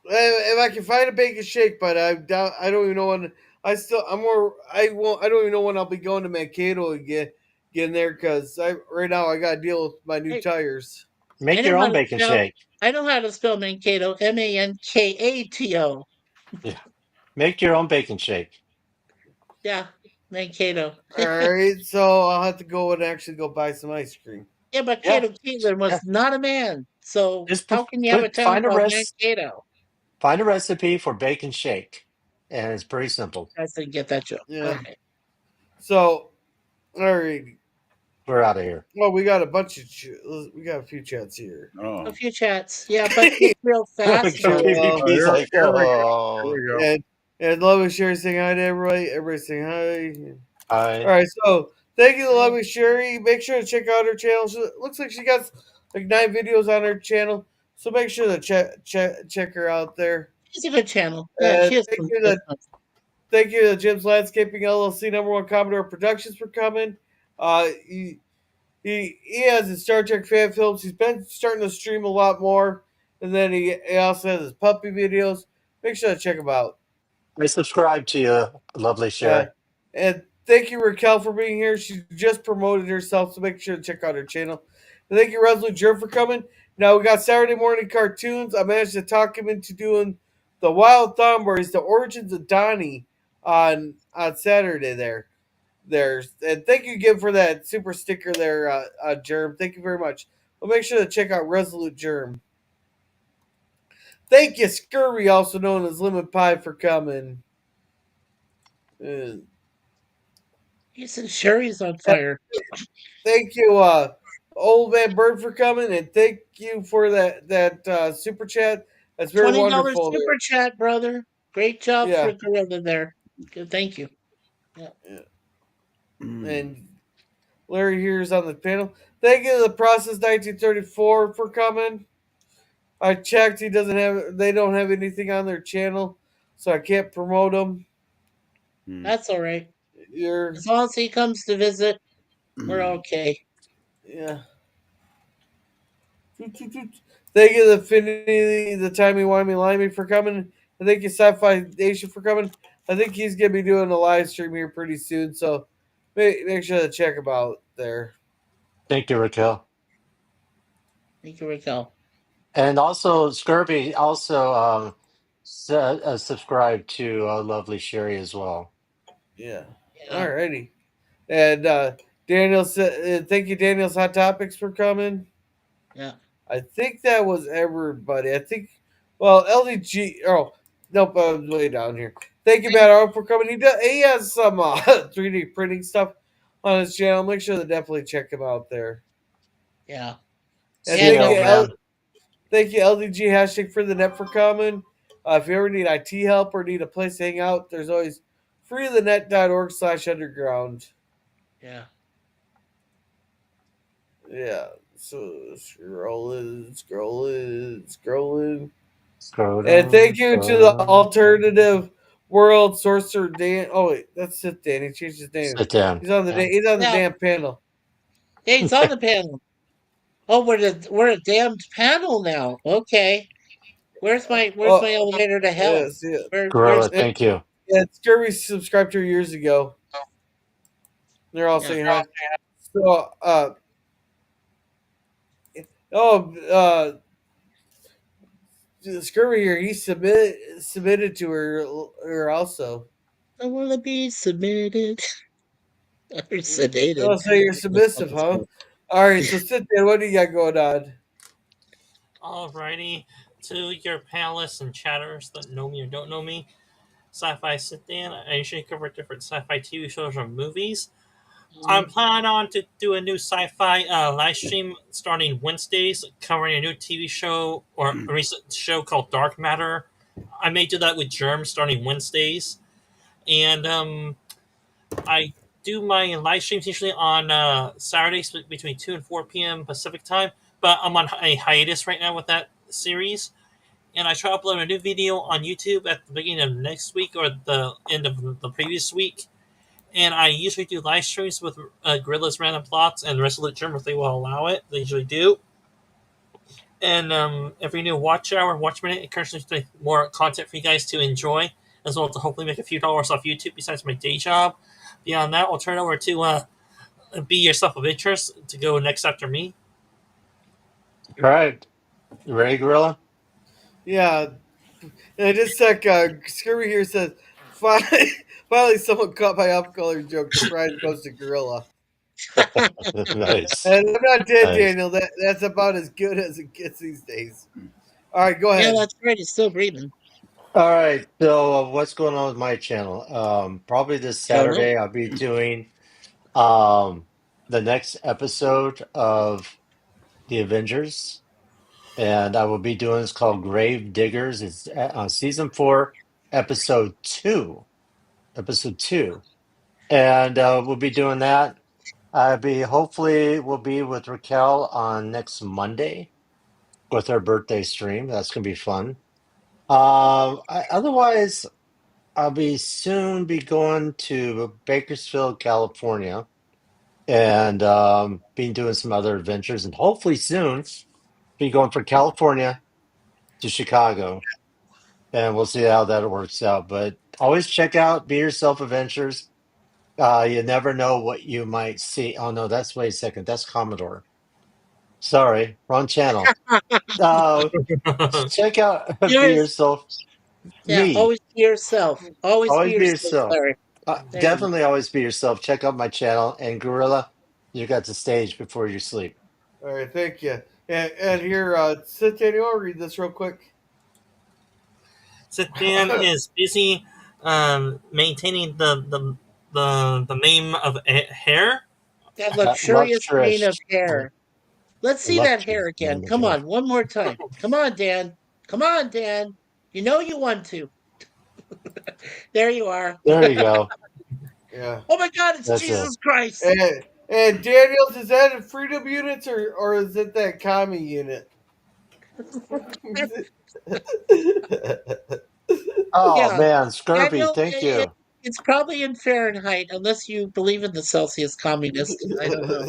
If I can find a bacon shake, but I doubt. I don't even know when. I'm more. I won't. I don't even know when I'll be going to Mankato again. Getting there because right now I got to deal with my new Hey, tires. I Make know your how own to bacon spell. shake. I know how to spell Mankato. Mankato. Yeah. Make your own bacon shake. Yeah, Mankato. All right, so I'll have to go and actually go buy some ice cream. Yeah, but Yeah. Cato Caitlin was Yeah. not a man. So Just how can you have a town find called Mankato? find a recipe for bacon shake, and it's pretty simple. I didn't get that joke. Yeah. Okay. So, all right. We're out of here. Well, we got a bunch of we got a few chats here. A few chats. Yeah, but it's real fast. So, He's like, Here we oh. go. And lovely Sherry saying hi to everybody. Everybody saying hi. Hi. All right, so thank you to lovely Sherry. Make sure to check out her channel. She looks like she got like 9 videos on her channel, so make sure to check her out there. She's a good channel. Yeah, she has some good stuff. Thank you to Jim's Landscaping LLC, #1 Commodore Productions for coming. He has his Star Trek fan films. He's been starting to stream a lot more, and then he also has his puppy videos. Make sure to check him out. I subscribe to you, lovely Sherry. And thank you, Raquel, for being here. She just promoted herself, so make sure to check out her channel. And thank you, Resolute Jerm, for coming. Now we got Saturday morning cartoons. I managed to talk him into doing the Wild Thornberries, the origins of Donnie on Saturday there. And thank you again for that super sticker there, Germ. Thank you very much. Well, make sure to check out Resolute Germ. Thank you, Scurvy, also known as Lemon Pie, for coming. He said Sherry's on fire. Thank you, Old Man Bird, for coming, and thank you for that super chat. That's very $20 wonderful. super chat, brother. Great job Yeah. for Gorilla there. Good, thank you. Yeah. And Larry here is on the panel. Thank you to the Process 1934 for coming. I checked. They don't have anything on their channel, so I can't promote them. That's all right. As long as he comes to visit, we're okay. Yeah. Thank you, the Finity, the Timey Wimey Limey, for coming. And thank you, Sci-Fi Nation, for coming. I think he's gonna be doing a live stream here pretty soon, so make sure to check him out there. Thank you, Raquel. Thank you, Raquel. And also, Scurvy also subscribe to Lovely Sherry as well. Yeah. Alrighty. And Daniel said, thank you, Daniel's Hot Topics, for coming. Yeah. I think that was everybody. I think, well, LDG. Oh, nope, way down here. Thank you, Matt Arnold, for coming. He has some 3D printing stuff on his channel. Make sure to definitely check him out there. Yeah. And thank you, LDG hashtag for the net, for coming. If you ever need IT help or need a place to hang out, there's always freethenet.org/underground. Yeah. Yeah. So scrolling. Scroll And thank you to the Alternative World Sorcerer Dan. Oh wait, that's it, Dan. He changed his name. Sit down. He's on the he's on the damn panel. Yeah, he's on the panel. Oh, we're a damned panel now. Okay. Where's my elevator to hell? Yes, yeah. Gorilla, thank you. Yeah, Scurvy subscribed to her years ago. They're all saying hi. So Scurvy here, he submitted to her also. I want to be submitted. Or sedated. Oh, so you're submissive, huh? All right, so sit there. What do you got going on? Alrighty, to your panelists and chatters that know me or don't know me, Sci-Fi Sit Down. I usually cover different sci-fi TV shows or movies. I'm planning on to do a new sci-fi live stream starting Wednesdays, covering a new TV show or a recent show called Dark Matter. I may do that with Germ starting Wednesdays, and I do my live streams usually on Saturdays between 2 and 4 p.m. Pacific time, but I'm on a hiatus right now with that series. And I try to upload a new video on YouTube at the beginning of next week or the end of the previous week. And I usually do live streams with Gorilla's Random Plots and Resolute Germ if they will allow it. They usually do. And every new watch hour, watch minute, encourages to make more content for you guys to enjoy, as well as to hopefully make a few dollars off YouTube besides my day job. Beyond that, I'll turn over to Be Yourself of Interest to go next after me. All right. You ready, Gorilla? Yeah. And just like Scurvy here says, finally someone caught my off-color joke. The prize goes to Gorilla. Nice. And I'm not dead, Nice. Daniel. That's about as good as it gets these days. All right, go ahead. Yeah, that's right. He's still breathing. All right. So, what's going on with my channel? Probably this Saturday, I'll be doing the next episode of The Avengers, and I will be doing it's called Grave Diggers. It's on season 4, episode 2. Episode 2, and we'll be doing that. Hopefully we'll be with Raquel on next Monday with her birthday stream. That's gonna be fun. Otherwise, I'll be soon be going to Bakersfield, California, and be doing some other adventures, and hopefully soon be going from California to Chicago, and we'll see how that works out. But always check out Be Yourself Adventures. You never know what you might see. Oh no, wait a second. That's Commodore. Sorry, wrong channel. Uh, check out Be Yours, Yourself. yeah, Me. always be yourself. Always be Always be yourself, yourself. Larry. There you go. Definitely always be yourself. Check out my channel. And Gorilla, you got the stage before you sleep. All right, thank you. And here, Daniel, I'll read this real quick. Cynthia is busy maintaining the mane of hair. That luxurious mane of Luxurious. hair. Let's see that Luxurious hair again. mane of Come hair. on, one more time. Come on, Dan. Come on, Dan. You know you want to. There you are. There you go. Yeah. Oh my God, it's That's it. Jesus Christ. And Daniels, is that in freedom units or is it that commie unit? Oh Yeah, man, scurvy. Daniel, Thank you. it's probably in Fahrenheit, unless you believe in the Celsius communist. I don't know.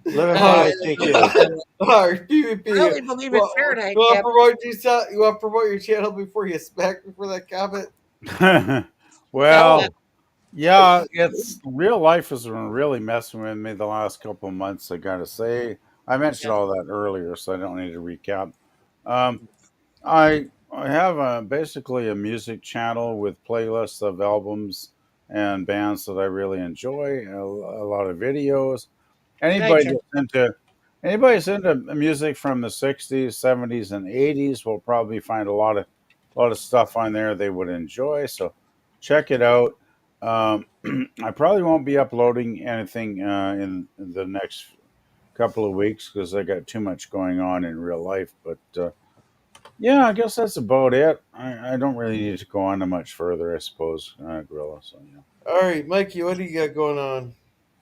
Live in Uh, Fahrenheit. Thank you. All right, PvP. I only believe in Fahrenheit. You want Yeah. to promote you want to promote your channel before you smack me for that comment? Well, yeah, it's real life has been really messing with me the last couple of months. I gotta say, I mentioned all that earlier, so I don't need to recap. Um, I have basically a music channel with playlists of albums and bands that I really enjoy. A lot of videos. Anybody Niger. that's into Anybody's into music from the '60s, '70s, and '80s will probably find a lot of stuff on there they would enjoy. So check it out. I probably won't be uploading anything in the next couple of weeks because I got too much going on in real life. But yeah, I guess that's about it. I don't really need to go on to much further, I suppose, Gorilla. So yeah. All right, Mikey, what do you got going on?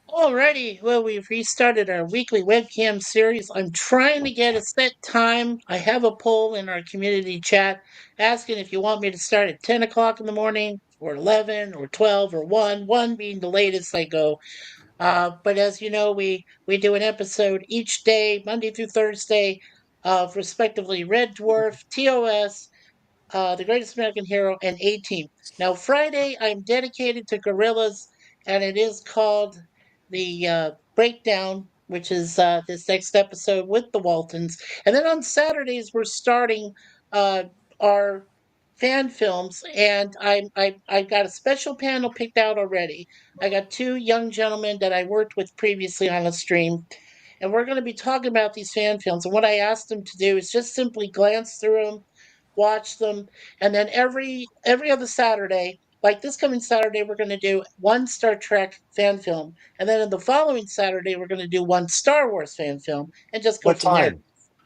Alrighty, well, we've restarted our weekly webcam series. I'm trying to get a set time. I have a poll in our community chat asking if you want me to start at 10 o'clock in the morning, or 11, or 12, or 1 being the latest I go. But as you know, we do an episode each day, Monday through Thursday, of respectively Red Dwarf, TOS, The Greatest American Hero, and A Team. Now, Friday, I'm dedicated to gorillas, and it is called the Breakdown, which is this next episode with the Waltons. And then on Saturdays, we're starting uh, our fan films, and I got a special panel picked out already. I got two young gentlemen that I worked with previously on a stream, and we're going to be talking about these fan films. And what I asked them to do is just simply glance through them, watch them, and then every other Saturday, like this coming Saturday, we're going to do one Star Trek fan film, and then in the following Saturday, we're going to do one Star Wars fan film, and just go What from there. time?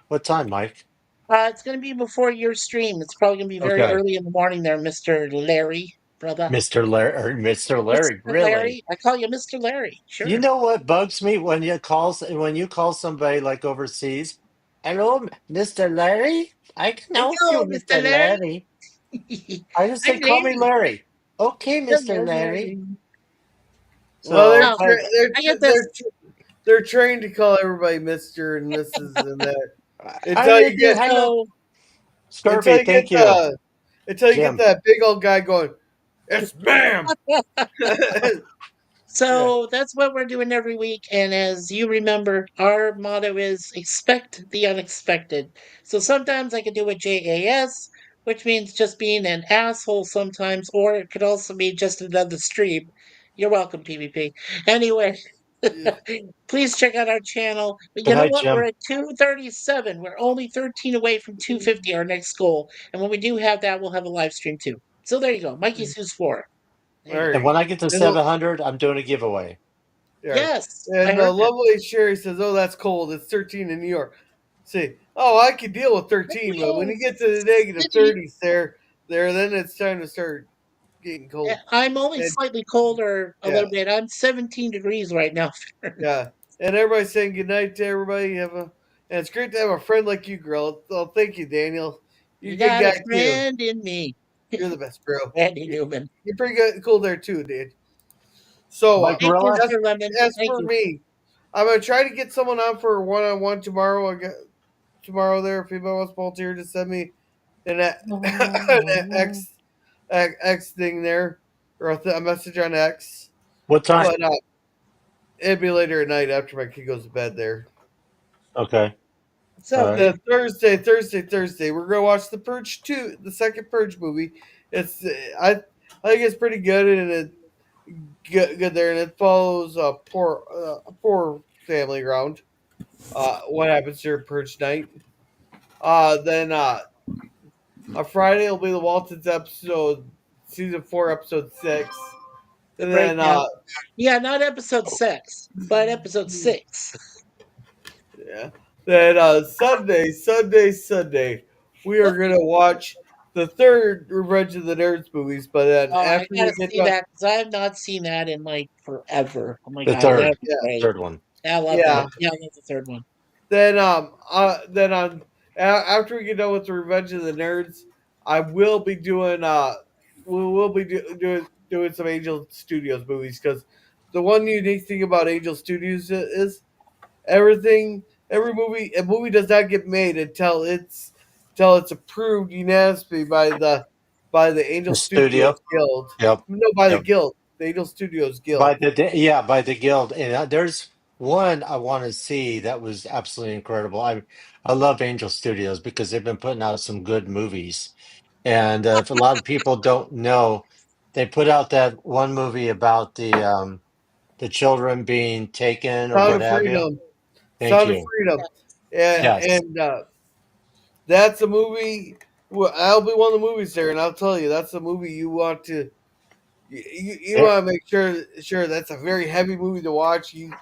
What time, Mike? It's going to be before your stream. It's probably going to be very Okay. early in the morning there, Mr. Larry, brother. Mr. Larry or Mr. Larry, Mr. really? Larry. I call you Mr. Larry. You Sure. know what bugs me when you call somebody like overseas? Hello, Mr. Larry? I can help you, Hello, Mr. Mr. Larry. Larry. I just say I'm call me Larry. Larry. Okay, Mr. Hello, Larry. Larry. Well, So I I get this. they're trained to call everybody Mister and Mrs. and that I'm until gonna you do get hello. So, until Scurvy, you get thank you. Jim. that big old guy going, it's bam. So that's what we're doing every week. And as you remember, our motto is expect the unexpected. So sometimes I could do a JAS, which means just being an asshole sometimes, or it could also be just another stream. You're welcome, PvP. Anyway, please check out our channel. But Good you know night, what? We're Jim. at 237. We're only 13 away from 250, our next goal. And when we do have that, we'll have a live stream too. So there you go. Mikey's Who's For. There All you go. And right. when I get to And, 700, I'm doing a giveaway. Yes, I and heard that. lovely Sherry says, "Oh, that's cold. It's 13 in New York." See, oh, I could deal with 13, but when you get to the negative 30s, then it's time to start getting cold. I'm only And slightly colder a yeah, little bit. I'm 17 degrees right now. yeah. And everybody's saying good night to everybody. And it's great to have a friend like you, girl. Oh, thank you, Daniel. You're You a good got a guy too. friend in me. You're the best, bro. Randy Newman. You're pretty good, cool there too, dude. So Mike Thank you, Gorilla? Mr. Lemon. as Thank for you. me, I'm gonna try to get someone on for a one-on-one tomorrow. I got tomorrow there. If anybody wants to volunteer, to send me an X thing there or a message on X. What time? But it'd be later at night after my kid goes to bed there. Okay. So Thursday, we're gonna watch The Purge 2, the second Purge movie. It's I think it's pretty good, and it good there, and it follows a poor family around. What happens during Purge night? Then on Friday will be the Waltons episode, season 4, episode 6. And then yeah, not episode 6, but episode 6. Yeah. Then Sunday, we are gonna watch the third Revenge of the Nerds movies. But then I gotta see that because I have not seen that in like forever. Oh my The god, third, that'd be great. third one. I love that. Yeah, that's the third one. Then after we get done with the Revenge of the Nerds, I will be doing we will be doing some Angel Studios movies, because the one unique thing about Angel Studios is a movie does not get made until it's approved unanimously by the Angel The studio. Studios Guild. Yep. No, by the Yep. Guild, the Angel Studios Guild. By the guild, and there's one I want to see that was absolutely incredible. I love Angel Studios because they've been putting out some good movies, and if a lot of people don't know, they put out that one movie about the children being taken or Sound what of have you. Freedom. Thank Sound you. of Freedom. Yes. And that's a movie. Well, that'll be one of the movies there, and I'll tell you, that's a movie you want to. You want to make sure that's a very heavy movie to watch. You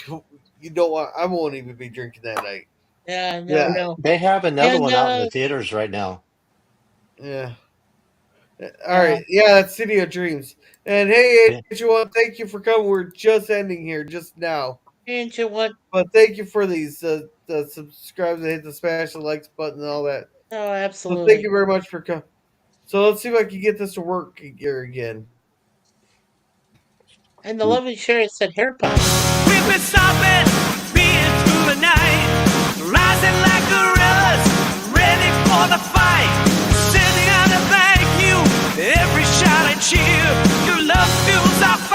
don't want. I won't even be drinking that night. Yeah, no. They have another one out in the theaters right now. Yeah. All right. Yeah, that's City of Dreams. And hey, Angel, thank you for coming. We're just ending here just now. Angel, but thank you for these the subscribes and hit the smash the likes button and all that. Oh, absolutely. So thank you very much for coming. So let's see if I can get this to work here again. And the lovely Sherry said hair pop. We've been stopping, being through the night, rising like gorillas, ready for the fight. Sending out a thank you, every shout and cheer. Your love fuels our fight.